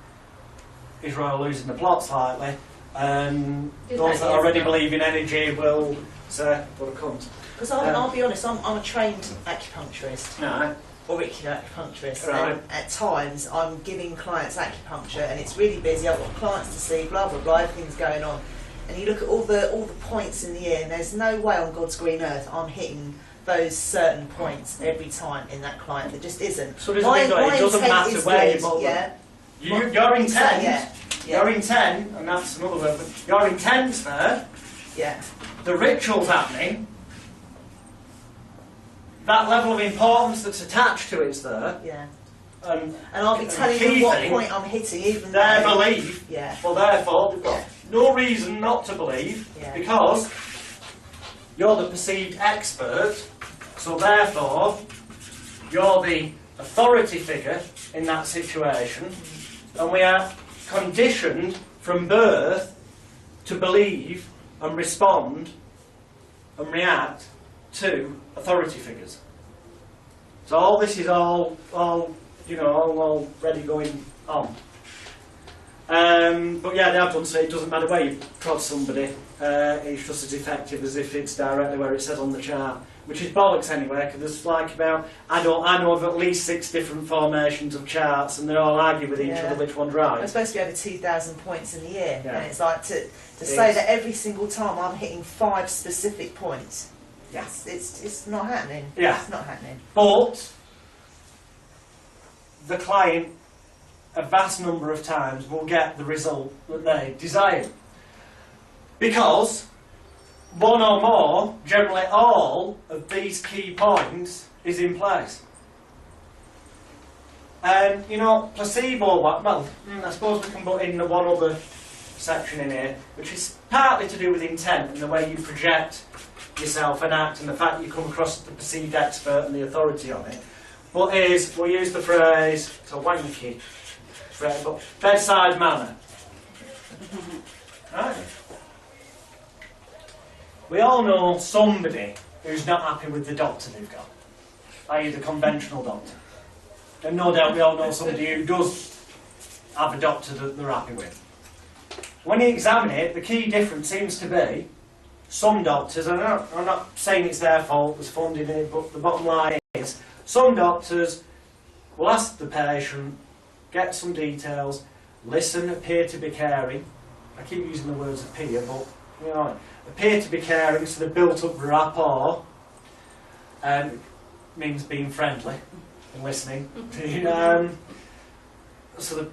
Speaker 2: is Royal losing the plot slightly? And those that already believe in energy will say, what a cunt.
Speaker 9: Because I'll be honest, I'm a trained acupuncturist.
Speaker 2: No.
Speaker 9: Auricular acupuncturist,
Speaker 2: right.
Speaker 9: And at times I'm giving clients acupuncture and it's really busy, I've got clients to see, blah blah blah, everything's going on, and you look at all the points in the ear, and there's no way on God's green earth I'm hitting those certain points every time in that client. There just isn't.
Speaker 2: So it doesn't matter where you
Speaker 9: yeah.
Speaker 2: Your intent,
Speaker 9: yeah.
Speaker 2: Your intent, and that's another word, but your intent's there,
Speaker 9: yeah.
Speaker 2: The ritual's happening, that level of importance that's attached to it's there.
Speaker 9: Yeah.
Speaker 2: And
Speaker 9: I'll be telling them what point I'm hitting, even
Speaker 2: their belief.
Speaker 9: Yeah.
Speaker 2: Well, therefore, they've got no reason not to believe, because you're the perceived expert, so therefore, you're the authority figure in that situation, and we are conditioned from birth to believe and respond and react to authority figures. So all this is all already going on. But yeah, they have done say it doesn't matter where you prod somebody, it's just as effective as if it's directly where it says on the chart, which is bollocks anyway, because there's like about, I know of at least 6 different formations of charts, and they all argue with each other which one's right.
Speaker 9: There's supposed to be over 2,000 points in the year,
Speaker 2: Yeah.
Speaker 9: and it's like to say that every single time I'm hitting 5 specific points.
Speaker 2: Yeah.
Speaker 9: It's not happening.
Speaker 2: Yeah.
Speaker 9: It's not happening.
Speaker 2: But the client, a vast number of times, will get the result that they desire. Because one or more, generally all, of these key points is in place. And, placebo, well, I suppose we can put in the one other section in here, which is partly to do with intent and the way you project yourself and act, and the fact that you come across the perceived expert and the authority on it. But we'll use the phrase, it's a wanky phrase, but bedside manner. Right. We all know somebody who's not happy with the doctor they've got, i.e. the conventional doctor. And no doubt we all know somebody who does have a doctor that they're happy with. When you examine it, the key difference seems to be some doctors, and I'm not saying it's their fault, there's funding in it, but the bottom line is, some doctors will ask the patient, get some details, listen, appear to be caring. I keep using the words appear, but you know, appear to be caring, so they've built up rapport. Means being friendly and listening. So the,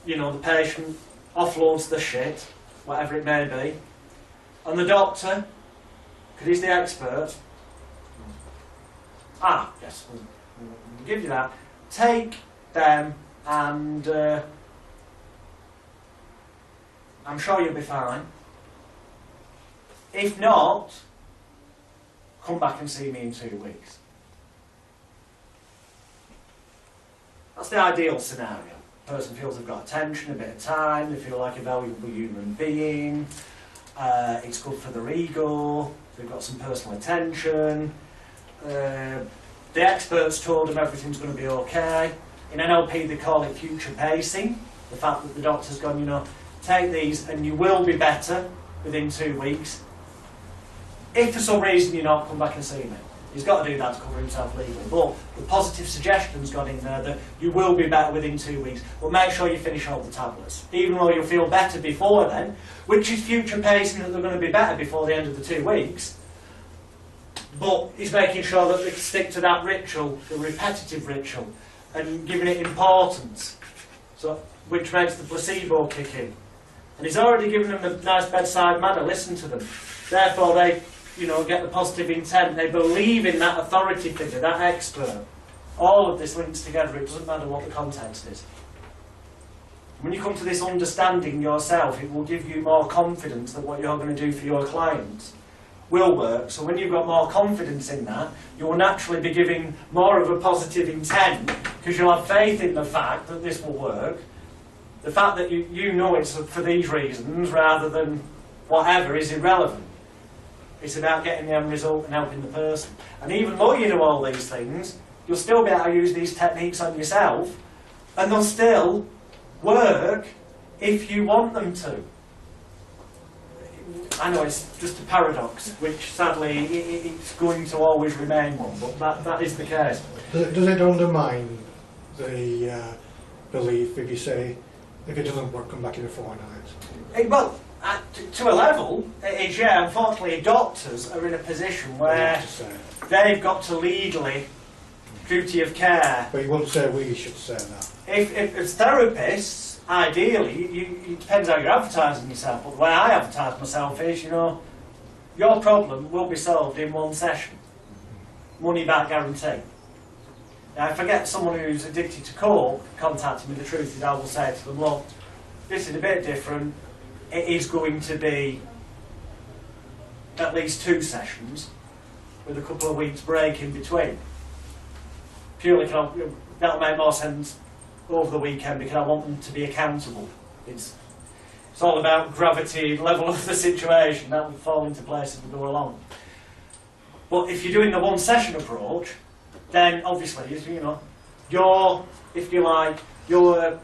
Speaker 2: you know, the patient offloads the shit, whatever it may be, and the doctor, because he's the expert. Yes, we'll give you that. Take them and I'm sure you'll be fine. If not, come back and see me in 2 weeks. That's the ideal scenario. The person feels they've got attention, a bit of time, they feel like a valuable human being, it's good for their ego, they've got some personal attention, the experts told them everything's going to be okay. In NLP they call it future pacing, the fact that the doctor's gone, you know, take these and you will be better within 2 weeks. If for some reason you're not, come back and see me. He's got to do that to cover himself legally. But the positive suggestion's got in there that you will be better within 2 weeks. But make sure you finish all the tablets. Even though you'll feel better before then, which is future pacing that they're going to be better before the end of the 2 weeks. But he's making sure that they stick to that ritual, the repetitive ritual, and giving it importance. So, which makes the placebo kick in. And he's already given them a nice bedside manner, listen to them. Therefore they, you know, get the positive intent, they believe in that authority figure, that expert. All of this links together, it doesn't matter what the context is. When you come to this understanding yourself, it will give you more confidence that what you're going to do for your clients will work. So when you've got more confidence in that, you will naturally be giving more of a positive intent, because you'll have faith in the fact that this will work. The fact that you know it's for these reasons rather than whatever is irrelevant. It's about getting the end result and helping the person. And even though you know all these things, you'll still be able to use these techniques on yourself, and they'll still work if you want them to. I know it's just a paradox, which sadly it's going to always remain one, but that is the case.
Speaker 7: Does it undermine the belief if you say, if it doesn't work, come back in a fortnight?
Speaker 2: Well, to a level, it is, yeah. Unfortunately, doctors are in a position where they've got to legally, duty of care.
Speaker 7: But you wouldn't say we should say that.
Speaker 2: If as therapists, ideally, it depends how you're advertising yourself, but the way I advertise myself is, you know, your problem will be solved in one session. Money back guarantee. Now, if I get someone who's addicted to coke contacting me, the truth is I will say to them, look, this is a bit different. It is going to be at least 2 sessions with a couple of weeks break in between. Purely, that'll make more sense over the weekend because I want them to be accountable. It's all about gravity, level of the situation. That will fall into place as we go along. But if you're doing the one session approach, then obviously, you know, your, if you like, your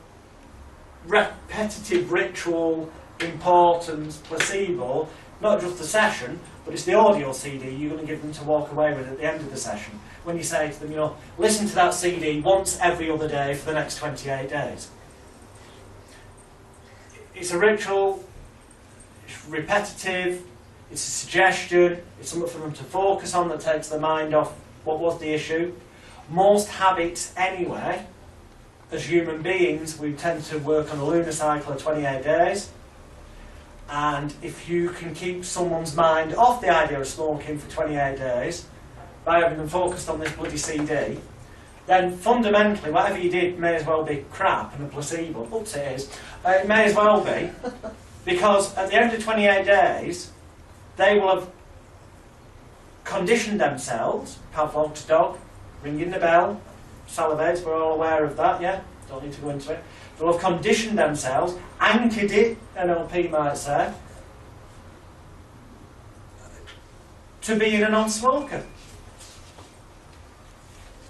Speaker 2: repetitive ritual important placebo, not just the session, but it's the audio CD you're going to give them to walk away with at the end of the session. When you say to them, you know, listen to that CD once every other day for the next 28 days. It's a ritual, it's repetitive, it's a suggestion, it's something for them to focus on that takes their mind off what was the issue. Most habits anyway, as human beings, we tend to work on a lunar cycle of 28 days. And if you can keep someone's mind off the idea of smoking for 28 days, by having them focused on this bloody CD, then fundamentally whatever you did may as well be crap and a placebo. Oops, it is. It may as well be, because at the end of 28 days, they will have conditioned themselves, Pavlov's dog, ringing the bell, salivates, we're all aware of that, yeah? Don't need to go into it. They'll have conditioned themselves, anchored it, NLP might say, to being a non-smoker.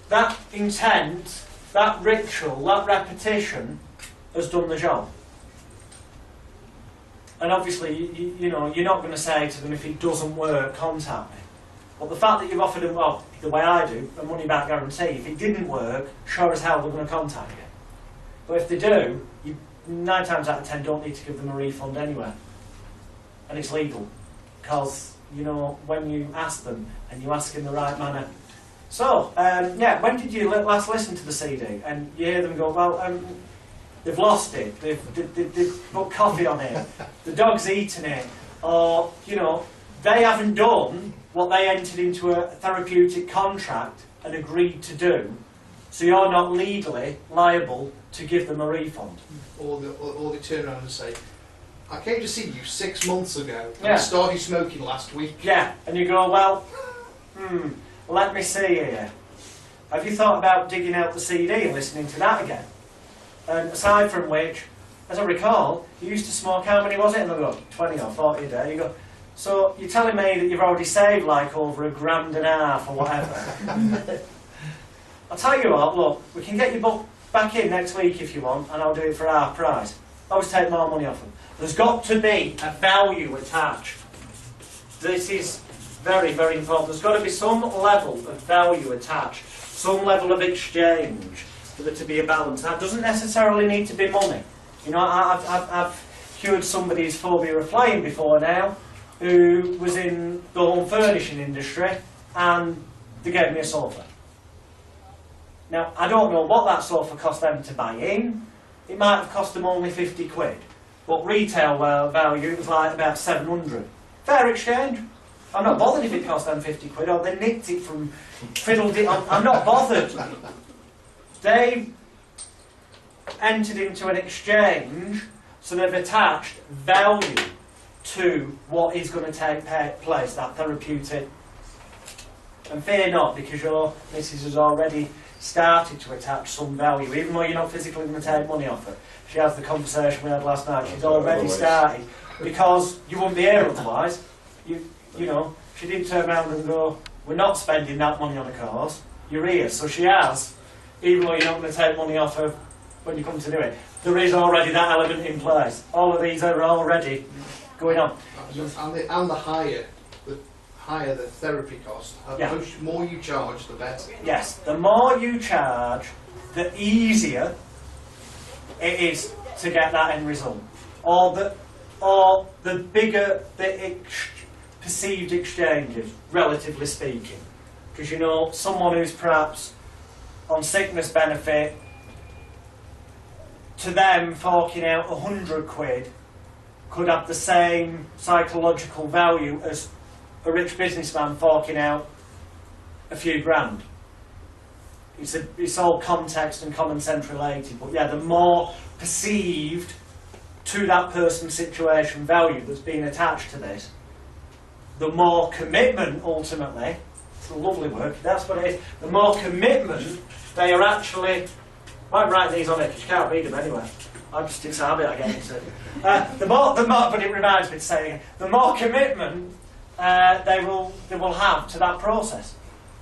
Speaker 2: That intent, that ritual, that repetition has done the job. And obviously, you know, you're not going to say to them, if it doesn't work, contact me. But the fact that you've offered them, well, the way I do, a money back guarantee, if it didn't work, sure as hell they're going to contact you. But if they do, you 9 times out of 10 don't need to give them a refund anyway. And it's legal. Because, you know, when you ask them, and you ask in the right manner. So, yeah, when did you last listen to the CD? And you hear them go, well, they've lost it, they've put coffee on it, the dog's eaten it, or, you know, they haven't done what they entered into a therapeutic contract and agreed to do, so you're not legally liable to give them a refund.
Speaker 1: Or they turn around and say, I came to see you 6 months ago, and
Speaker 2: Yeah.
Speaker 1: I started smoking last week.
Speaker 2: Yeah, and you go, well, let me see here. Have you thought about digging out the CD and listening to that again? And aside from which, as I recall, you used to smoke, how many was it? And I go, 20 or 40 a day. You go, so you're telling me that you've already saved like over $1.5 grand or whatever? I'll tell you what, look, we can get your book back in next week if you want, and I'll do it for half price. Always take more money off them. There's got to be a value attached. This is very, very important. There's got to be some level of value attached, some level of exchange for there to be a balance. That doesn't necessarily need to be money. You know, I've cured somebody's phobia of flying before now, who was in the home furnishing industry, and they gave me a sofa. Now, I don't know what that sofa cost them to buy in. It might have cost them only 50 quid, but retail value was like about 700. Fair exchange. I'm not bothered if it cost them 50 quid or they nicked it from fiddled it. I'm not bothered. They entered into an exchange, so they've attached value to what is going to take place, that therapeutic. And fear not, because your missus has already started to attach some value, even though you're not physically going to take money off her. She has the conversation we had last night. She's already started, because you wouldn't be here otherwise. You know, she did turn around and go, we're not spending that money on a course, you're here. So she has, even though you're not going to take money off her when you come to do it. There is already that element in place. All of these are already going on.
Speaker 1: And the higher the therapy cost, the more you charge, the better.
Speaker 2: Yes, the more you charge, the easier it is to get that end result. Or the bigger the perceived exchanges, relatively speaking. Because, you know, someone who's perhaps on sickness benefit, to them forking out 100 quid could have the same psychological value as a rich businessman forking out a few grand. It's all context and common sense related, but yeah, the more perceived to that person's situation value that's been attached to this, the more commitment ultimately, it's a lovely word, that's what it is, the more commitment they are actually, I might write these on it because you can't read them anyway. I'm just excited I get into it. The more, but it reminds me to say again, the more commitment they will have to that process.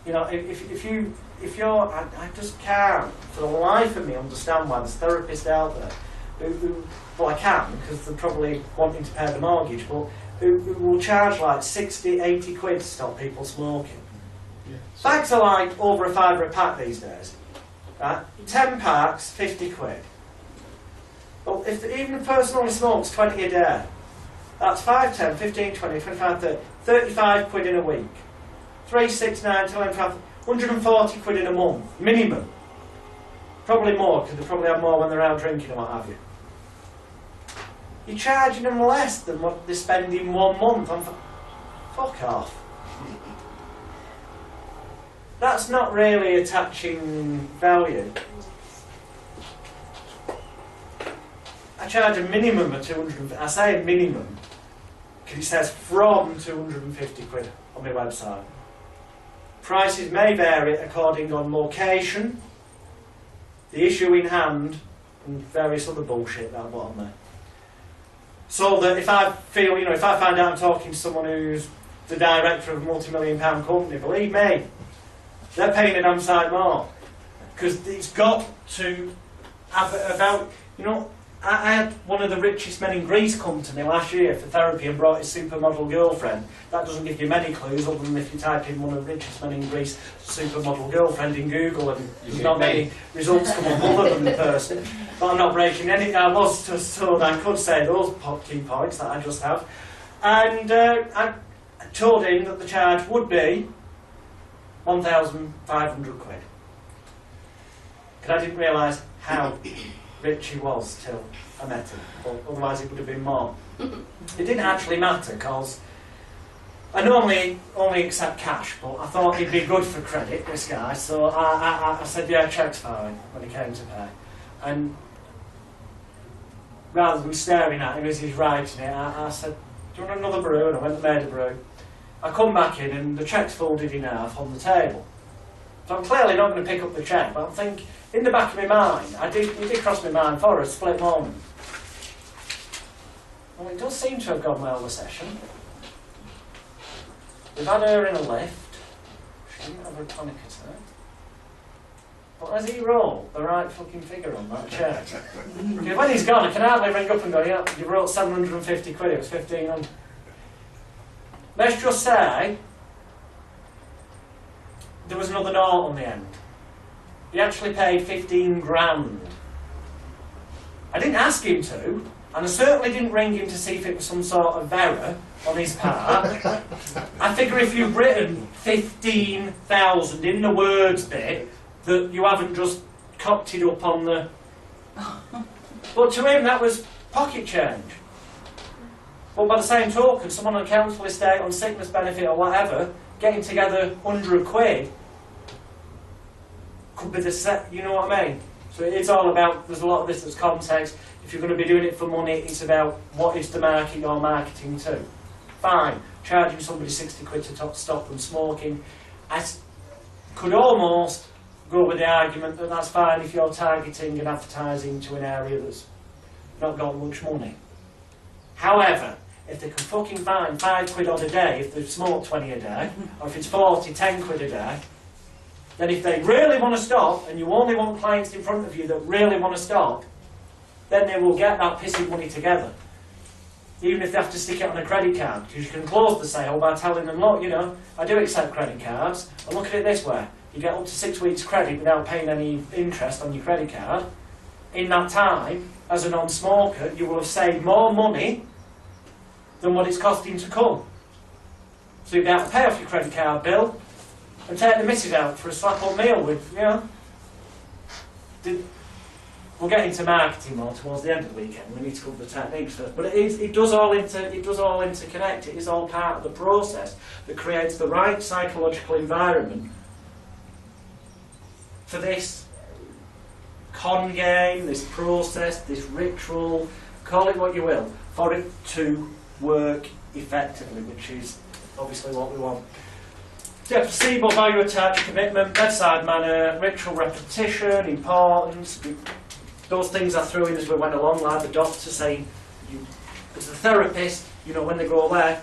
Speaker 2: You know, if you're, I just can't for the life of me understand why there's therapists out there who well, I can because they're probably wanting to pay the mortgage, but who will charge like 60, 80 quid to stop people smoking.
Speaker 1: Yeah.
Speaker 2: Bags are like over a £5 a pack these days. Right? 10 packs, 50 quid. Well, even if a person only smokes 20 a day, that's 5, 10, 15, 20, 25, 30, 35 quid in a week. 3, 6, 9, 10, 11, 12, 140 quid in a month, minimum. Probably more, because they probably have more when they're out drinking and what have you. You're charging them less than what they spend in 1 month on... Fuck off. That's not really attaching value. I charge a minimum of 200. I say a minimum because it says from 250 quid on my website. Prices may vary according on location, the issue in hand, and various other bullshit that I've got on there. So that if I feel, you know, if I find out I'm talking to someone who's the director of a multi-million-pound company, believe me, they're paying a damn sight more because it's got to have about, you know. I had one of the richest men in Greece come to me last year for therapy and brought his supermodel girlfriend. That doesn't give you many clues other than if you type in one of the richest men in Greece, supermodel girlfriend in Google, and there's not many results come up other than the person. But I'm not breaking any. I was just told I could say those key points that I just have. And I told him that the charge would be £1,500. Because I didn't realise how rich he was till I met him, but otherwise it would have been more. It didn't actually matter because I normally only accept cash, but I thought he'd be good for credit, this guy, so I said, yeah, check's fine when he came to pay. And rather than staring at him as he's writing it, I said, do you want another brew? And I went and made a brew. I come back in and the cheque's folded in half on the table. So I'm clearly not going to pick up the cheque, but I'm thinking, in the back of my mind, it did cross my mind for a split moment. Well, it does seem to have gone well, the session. We've had her in a lift. She didn't have a panic attack. But has he rolled the right fucking figure on that cheque? Because when he's gone, I can hardly ring up and go, yeah, you wrote 750 quid, it was 1,500. Let's just say there was another note on the end. He actually paid 15 grand. I didn't ask him to, and I certainly didn't ring him to see if it was some sort of error on his part. I figure if you've written 15,000 in the words bit, that you haven't just cocked it up on the... But to him that was pocket change. But by the same token, someone on a council estate on sickness benefit or whatever, getting together 100 quid, could be the set, you know what I mean? So it's all about, there's a lot of this that's context. If you're going to be doing it for money, it's about what is the market you're marketing to. Fine, charging somebody 60 quid to stop them smoking. I could almost go with the argument that that's fine if you're targeting and advertising to an area that's not got much money. However, if they can fucking find 5 quid odd a day if they've smoked 20 a day, or if it's 40, 10 quid a day, then if they really want to stop, and you only want clients in front of you that really want to stop, then they will get that pissing money together. Even if they have to stick it on a credit card, because you can close the sale by telling them, look, you know, I do accept credit cards, and look at it this way, you get up to 6 weeks credit without paying any interest on your credit card. In that time, as a non-smoker, you will have saved more money than what it's costing to come. So you'll be able to pay off your credit card bill and take the missus out for a slap-up meal with, you know. We'll get into marketing more towards the end of the weekend. We need to cover the techniques first. But it does all interconnect. It is all part of the process that creates the right psychological environment for this con game, this process, this ritual, call it what you will, for it to work effectively, which is obviously what we want. So yeah, placebo, value attached, commitment, bedside manner, ritual repetition, importance. Those things I threw in as we went along, like the doctor saying, as a therapist, you know, when they go there,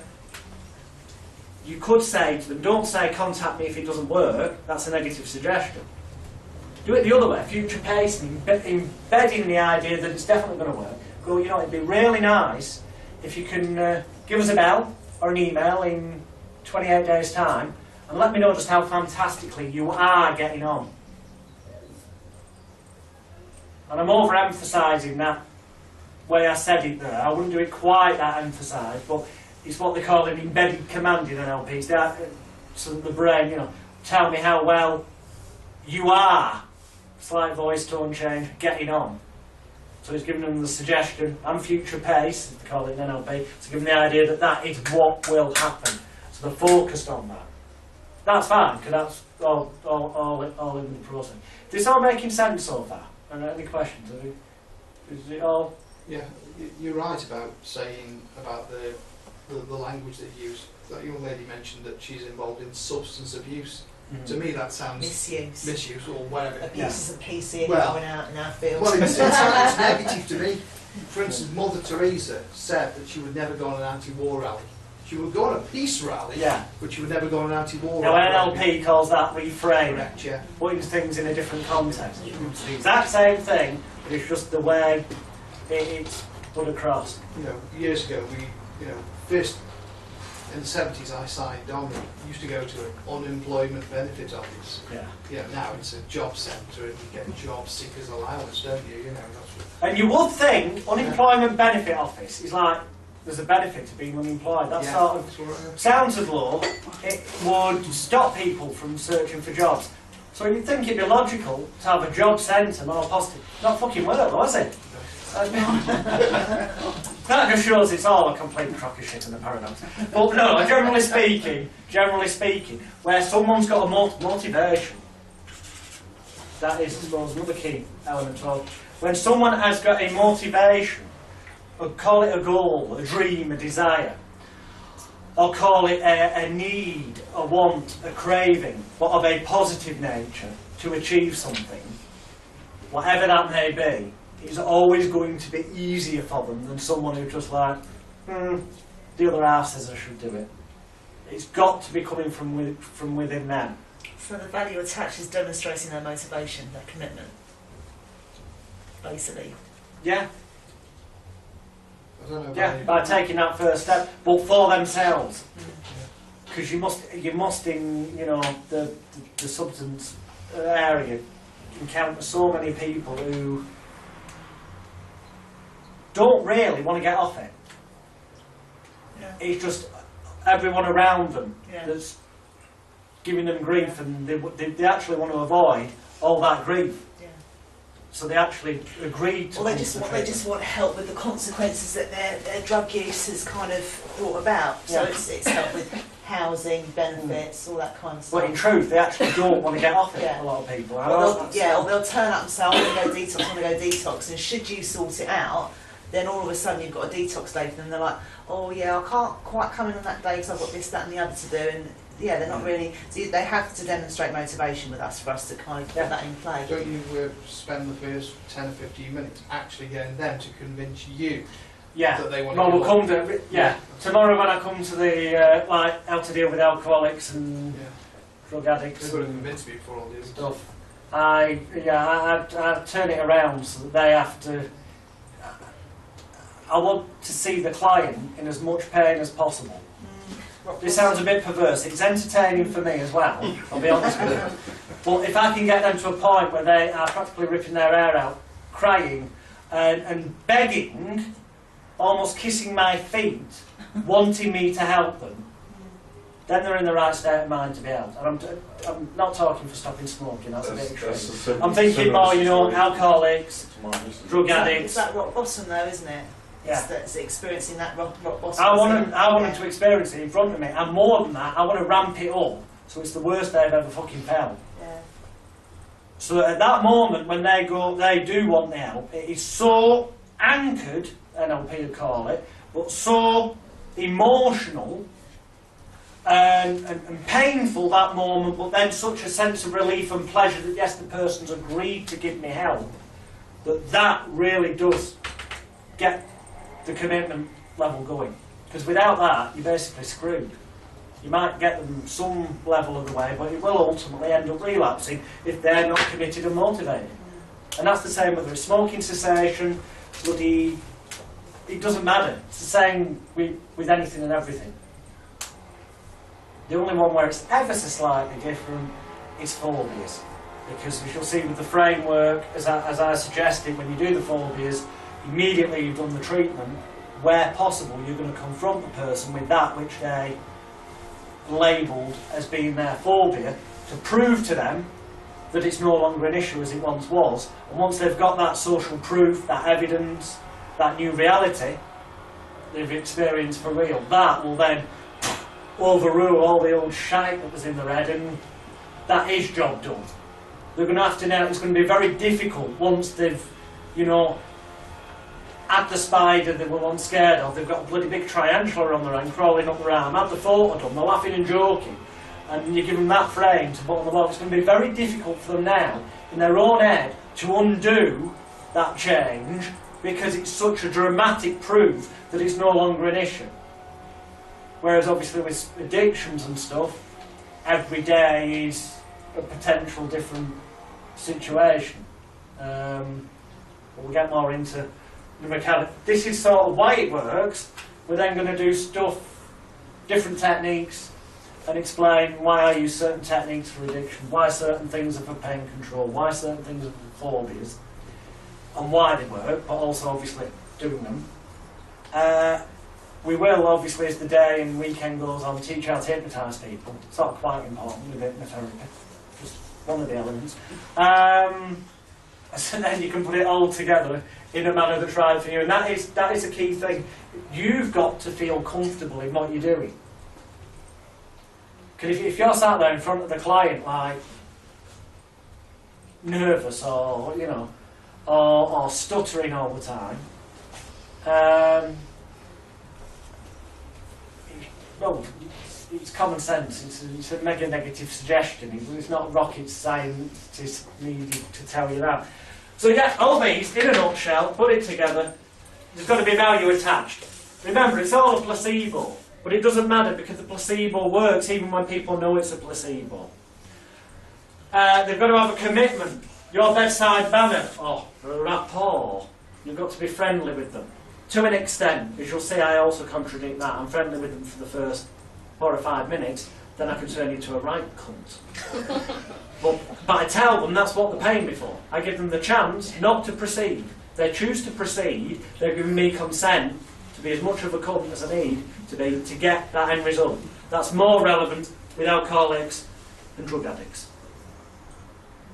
Speaker 2: you could say to them, don't say contact me if it doesn't work, that's a negative suggestion. Do it the other way, future pacing, embedding the idea that it's definitely going to work. Go, you know, it'd be really nice if you can give us a bell or an email in 28 days' time and let me know just how fantastically you are getting on. And I'm overemphasising that way I said it there. I wouldn't do it quite that emphasised, but it's what they call an embedded command in NLP. It's that, so that the brain, you know, tell me how well you are, slight voice tone change, getting on. So it's giving them the suggestion, and future pace, as they call it in NLP, to give them the idea that that is what will happen. So they're focused on that. That's fine, because that's all in the process. Is this all making sense so far? Any questions? Is it all?
Speaker 1: Yeah, you're right about saying about the language that you use. That young lady mentioned that she's involved in substance abuse. Mm-hmm. To me, that sounds misuse or whatever.
Speaker 9: Abuse is a PC
Speaker 1: well,
Speaker 9: going out in our field.
Speaker 1: Well, it's negative to me. For instance, Mother Teresa said that she would never go on an anti-war rally. She would go on a peace rally, yeah, but she would never go on an anti-war rally.
Speaker 2: Now, NLP calls that reframe.
Speaker 1: Correct, yeah.
Speaker 2: Putting things in a different context. It's the exact same thing, but it's just the way It's put across.
Speaker 1: You know, years ago, first in the 70s I signed on. We used to go to an unemployment benefit office.
Speaker 2: Yeah.
Speaker 1: Now it's a job centre and you get a job seekers allowance, don't you? You know, that's what,
Speaker 2: And you would think unemployment benefit office is like there's a benefit to being unemployed. That sort of sounds as though it would stop people from searching for jobs. So you'd think it'd be logical to have a job centre, more positive. Not fucking well, though, is it? That just shows it's all a complete crock of shit and a paradox. But no, generally speaking, where someone's got a motivation, that is, I suppose, another key element to it. When someone has got a motivation, or call it a goal, a dream, a desire, or call it a need, a want, a craving, but of a positive nature to achieve something, whatever that may be, it's always going to be easier for them than someone who's just like, the other half says I should do it. It's got to be coming from within them.
Speaker 9: So the value attached is demonstrating their motivation, their commitment, basically.
Speaker 2: Yeah.
Speaker 1: I don't know.
Speaker 2: Yeah, by taking that first step, but for themselves. Because you must in the substance area encounter so many people who don't really want to get off it.
Speaker 9: Yeah.
Speaker 2: It's just everyone around them
Speaker 9: Yeah.
Speaker 2: that's giving them grief, and they actually want to avoid all that grief.
Speaker 9: Yeah.
Speaker 2: So they actually agree to.
Speaker 9: Well, they just want help with the consequences that their drug use has kind of brought about. So
Speaker 2: Yeah.
Speaker 9: it's help with housing, benefits, all that kind of stuff.
Speaker 2: But in truth, they actually don't want to get off it.
Speaker 9: Yeah.
Speaker 2: A lot of people.
Speaker 9: Or they'll turn up and say, I want to go detox, and should you sort it out, then all of a sudden you've got a detox day for them, and they're like, oh yeah, I can't quite come in on that day because I've got this, that and the other to do, and yeah, they're not really, so they have to demonstrate motivation with us for us to kind of put that in play.
Speaker 1: Don't you spend the first 10 or 15 minutes actually getting them to convince you that they want to
Speaker 2: we'll come to tomorrow when I come to the how to deal with alcoholics and drug addicts.
Speaker 1: They've got to convince me before all this
Speaker 2: stuff. I turn it around so that they have to. I want to see the client in as much pain as possible. This sounds a bit perverse. It's entertaining for me as well, I'll be honest with you. But if I can get them to a point where they are practically ripping their hair out, crying, and begging, almost kissing my feet, wanting me to help them, then they're in the right state of mind to be helped. And I'm not talking for stopping smoking, that's a bit extreme. I'm thinking more, alcoholics, drug addicts.
Speaker 9: It's that rock bottom though, isn't it?
Speaker 2: Yeah.
Speaker 9: It's experiencing that rock bottom.
Speaker 2: I want them to experience it in front of me, and more than that, I want to ramp it up so it's the worst they've ever fucking felt.
Speaker 9: Yeah.
Speaker 2: So at that moment when they do want the help, it is so anchored, NLP would call it, but so emotional and painful that moment, but then such a sense of relief and pleasure that yes, the person's agreed to give me help, that really does get the commitment level going. Because without that, you're basically screwed. You might get them some level of the way, but it will ultimately end up relapsing if they're not committed and motivated. And that's the same whether it's smoking cessation, bloody... It doesn't matter. It's the same with anything and everything. The only one where it's ever so slightly different is phobias. Because as you'll see with the framework, as I suggested, when you do the phobias, immediately you've done the treatment, where possible you're going to confront the person with that which they labelled as being their phobia, to prove to them that it's no longer an issue as it once was. And once they've got that social proof, that evidence, that new reality they've experienced for real, that will then overrule all the old shite that was in their head, and that is job done. They're going to have to now, it's going to be very difficult once they've, had the spider they were once scared of, they've got a bloody big tarantula on their hand crawling up their arm, had the photo done, they're laughing and joking, and you give them that frame to put on the wall. It's going to be very difficult for them now, in their own head, to undo that change, because it's such a dramatic proof that it's no longer an issue. Whereas obviously with addictions and stuff, every day is a potential different situation. But we'll get more into the mechanic. This is sort of why it works. We're then going to do stuff, different techniques, and explain why I use certain techniques for addiction, why certain things are for pain control, why certain things are for phobias, and why they work, but also obviously doing them. We will, obviously, as the day and weekend goes on, teach how to hypnotise people. It's not quite important with hypnotherapy, just one of the elements. So then you can put it all together in a manner that's right for you, and that is a key thing. You've got to feel comfortable in what you're doing. Because if you're sat there in front of the client, like nervous or or stuttering all the time, well, it's common sense. It's a mega negative suggestion. It's not rocket scientists needed to tell you that. So yeah, all these, in a nutshell, put it together, there's got to be value attached. Remember, it's all a placebo, but it doesn't matter because the placebo works even when people know it's a placebo. They've got to have a commitment. Your bedside manner, rapport. You've got to be friendly with them. To an extent, as you'll see, I also contradict that. I'm friendly with them for the first 4 or 5 minutes, then I can turn into a right cunt. But I tell them that's what they're paying me for. I give them the chance not to proceed. They choose to proceed, they're giving me consent to be as much of a cunt as I need to be to get that end result. That's more relevant with alcoholics and drug addicts.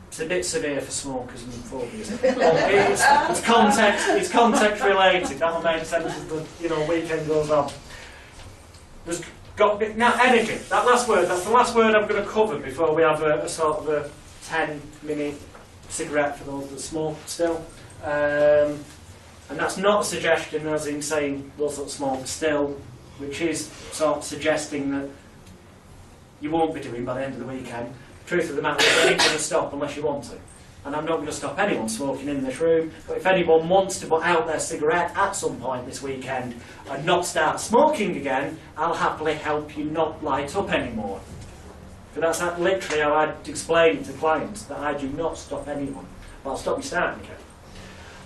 Speaker 2: It's a bit severe for smokers and phobias. It's context related. That'll make sense as the weekend goes on. There's got now energy. That last word. That's the last word I'm going to cover before we have a sort of a 10-minute cigarette for those that smoke still. And that's not a suggestion, as in saying those that smoke still, which is sort of suggesting that you won't be doing by the end of the weekend. Truth of the matter is, you ain't going to stop unless you want to. And I'm not going to stop anyone smoking in this room, but if anyone wants to put out their cigarette at some point this weekend and not start smoking again, I'll happily help you not light up anymore. Because that's literally how I'd explain to clients, that I do not stop anyone, but I'll stop you starting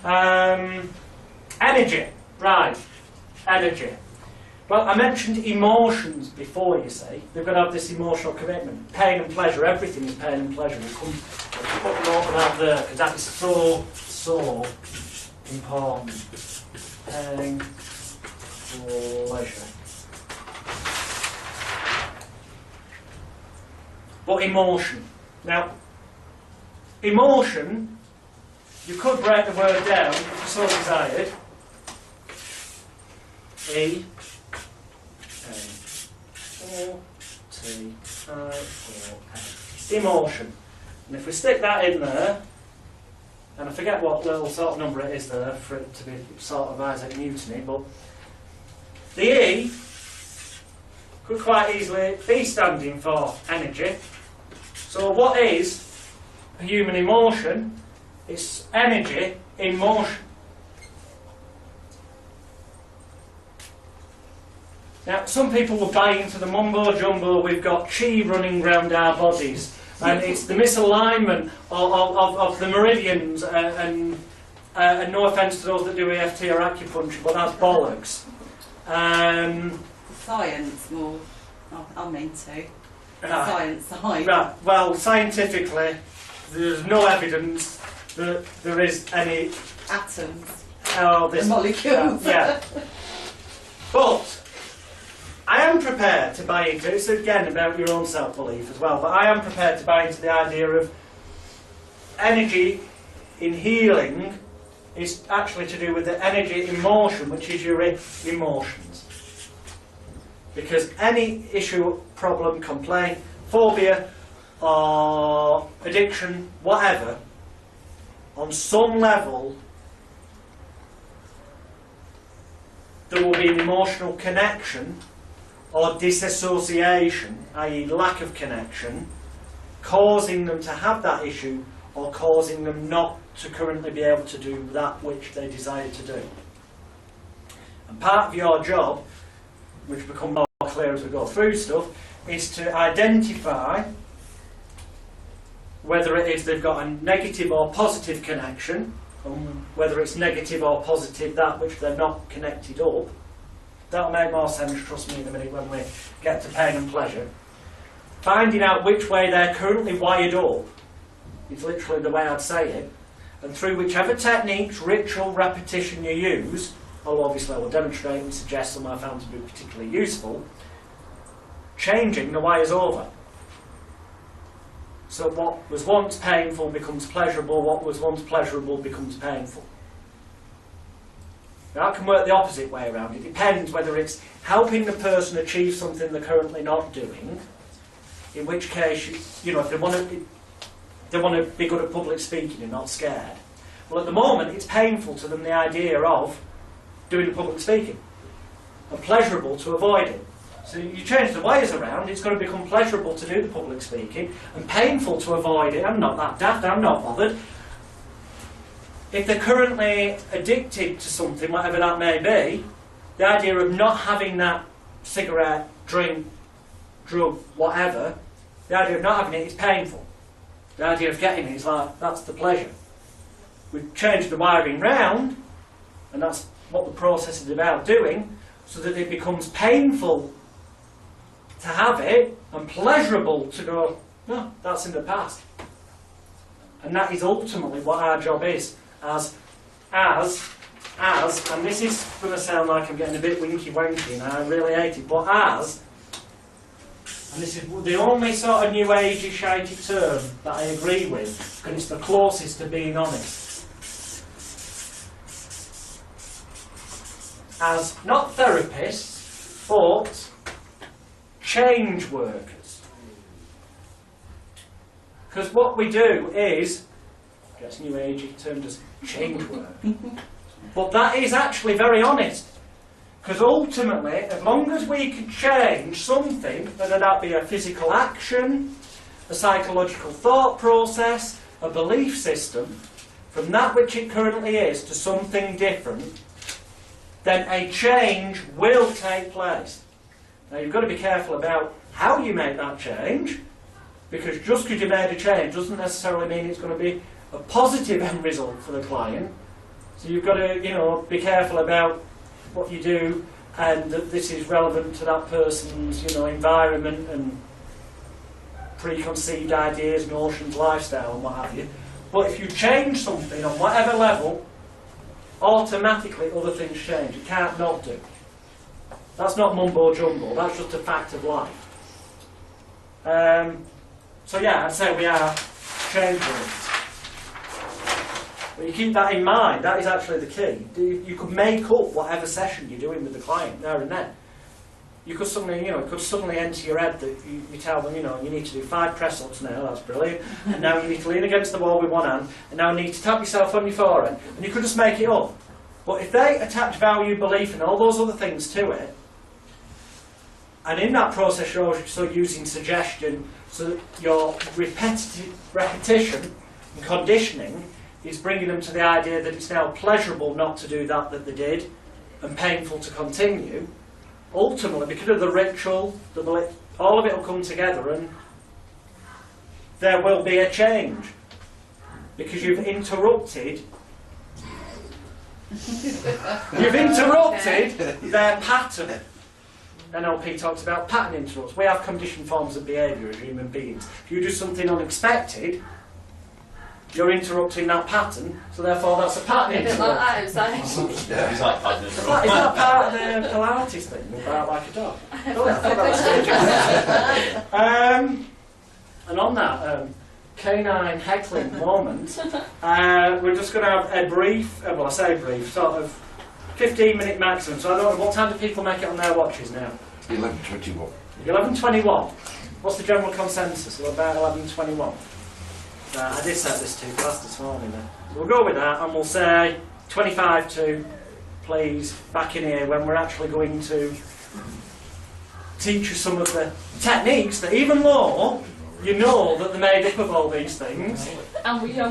Speaker 2: again. Energy. Right. Energy. Well, I mentioned emotions before, you see. They've got to have this emotional commitment. Pain and pleasure, everything is pain and pleasure. We'll put them all out there, because that is so important. Pain, pleasure. But emotion. Now, emotion, you could break the word down, if you so desired. Emotion. And if we stick that in there, and I forget what little sort of number it is there for it to be sort of Isaac Newton-y, but the E could quite easily be standing for energy. So what is a human emotion? It's energy in motion. Now, some people will buy into the mumbo-jumbo, we've got chi running around our bodies, and it's the misalignment of the meridians, and no offence to those that do EFT or acupuncture, but that's bollocks.
Speaker 5: Science more, I'm into. Science side.
Speaker 2: Right, well, scientifically, there's no evidence that there is any...
Speaker 5: Atoms.
Speaker 2: This,
Speaker 5: molecules.
Speaker 2: Yeah. But I am prepared to buy into it. It's again about your own self-belief as well, but I am prepared to buy into the idea of energy in healing is actually to do with the energy in motion, which is your emotions. Because any issue, problem, complaint, phobia, or addiction, whatever, on some level, there will be an emotional connection or disassociation, i.e. lack of connection, causing them to have that issue or causing them not to currently be able to do that which they desire to do. And part of your job, which becomes more clear as we go through stuff, is to identify whether it is they've got a negative or positive connection, whether it's negative or positive, that which they're not connected up. That'll make more sense, trust me, in a minute when we get to pain and pleasure. Finding out which way they're currently wired up is literally the way I'd say it, and through whichever techniques, ritual, repetition you use, although obviously I will demonstrate and suggest some I found to be particularly useful, changing the wires over. So what was once painful becomes pleasurable, what was once pleasurable becomes painful. Now that can work the opposite way around. It depends whether it's helping the person achieve something they're currently not doing, in which case, you know, if they want to be good at public speaking and not scared. Well, at the moment, it's painful to them, the idea of doing the public speaking, and pleasurable to avoid it. So you change the wires around, it's going to become pleasurable to do the public speaking, and painful to avoid it. I'm not that daft, I'm not bothered. If they're currently addicted to something, whatever that may be, the idea of not having that cigarette, drink, drug, whatever, the idea of not having it is painful. The idea of getting it is like, that's the pleasure. We've changed the wiring round, and that's what the process is about doing, so that it becomes painful to have it, and pleasurable to go, no, that's in the past. And that is ultimately what our job is. As, and this is going to sound like I'm getting a bit winky-wanky, and I really hate it, but as, and this is the only sort of new age shitey term that I agree with, because it's the closest to being honest. As, not therapists, but change workers. Because what we do is, I guess new agey termed as change work. But that is actually very honest. Because ultimately, as long as we can change something, whether that be a physical action, a psychological thought process, a belief system, from that which it currently is to something different, then a change will take place. Now you've got to be careful about how you make that change, because just because you made a change doesn't necessarily mean it's going to be a positive end result for the client. So you've got to, you know, be careful about what you do, and that this is relevant to that person's, you know, environment and preconceived ideas, notions, lifestyle and what have you. But if you change something on whatever level, automatically other things change. You can't not do. That's not mumbo jumbo, that's just a fact of life. So yeah, I'd say we are change workers. But you keep that in mind, that is actually the key. You could make up whatever session you're doing with the client there and then. You could suddenly, you know, it could suddenly enter your head that you tell them, you know, you need to do 5 press-ups now, that's brilliant, and now you need to lean against the wall with one hand, and now you need to tap yourself on your forehead, and you could just make it up. But if they attach value, belief and all those other things to it, and in that process you're also using suggestion, so that your repetition and conditioning is bringing them to the idea that it's now pleasurable not to do that they did, and painful to continue. Ultimately, because of the ritual, the belief, all of it will come together, and there will be a change. Because you've interrupted their pattern. NLP talks about pattern interrupts. We have conditioned forms of behaviour as human beings. If you do something unexpected, you're interrupting that pattern, so therefore that's a pattern interrupt.
Speaker 8: Like that,
Speaker 3: It's like pattern
Speaker 2: Is that part of the Pilates thing, about like a dog? Oh, I thought that was good. And on that canine heckling moment, we're just going to have a brief, well I say brief, sort of 15-minute maximum. So I don't know, what time do people make it on their watches now?
Speaker 6: 11:21.
Speaker 2: 11:21. What's the general consensus? We're about 11:21. I did set this too fast this morning then. So we'll go with that, and we'll say 25 to, please, back in here when we're actually going to teach you some of the techniques that, even though you know that they're made up of all these things,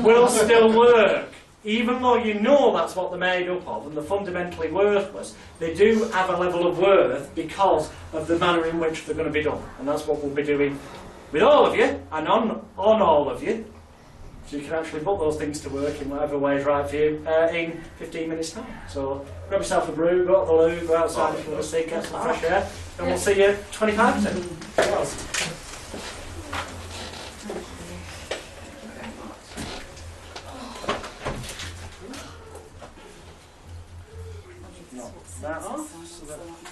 Speaker 2: will still work. Even though you know that's what they're made up of and they're fundamentally worthless, they do have a level of worth because of the manner in which they're going to be done. And that's what we'll be doing with all of you, and on all of you, So you can actually put those things to work in whatever way is right for you in 15 minutes time. So grab yourself a brew, go to the loo, go outside if you want to see, get some fresh air, and we'll see you 25 minutes. Knock that off so that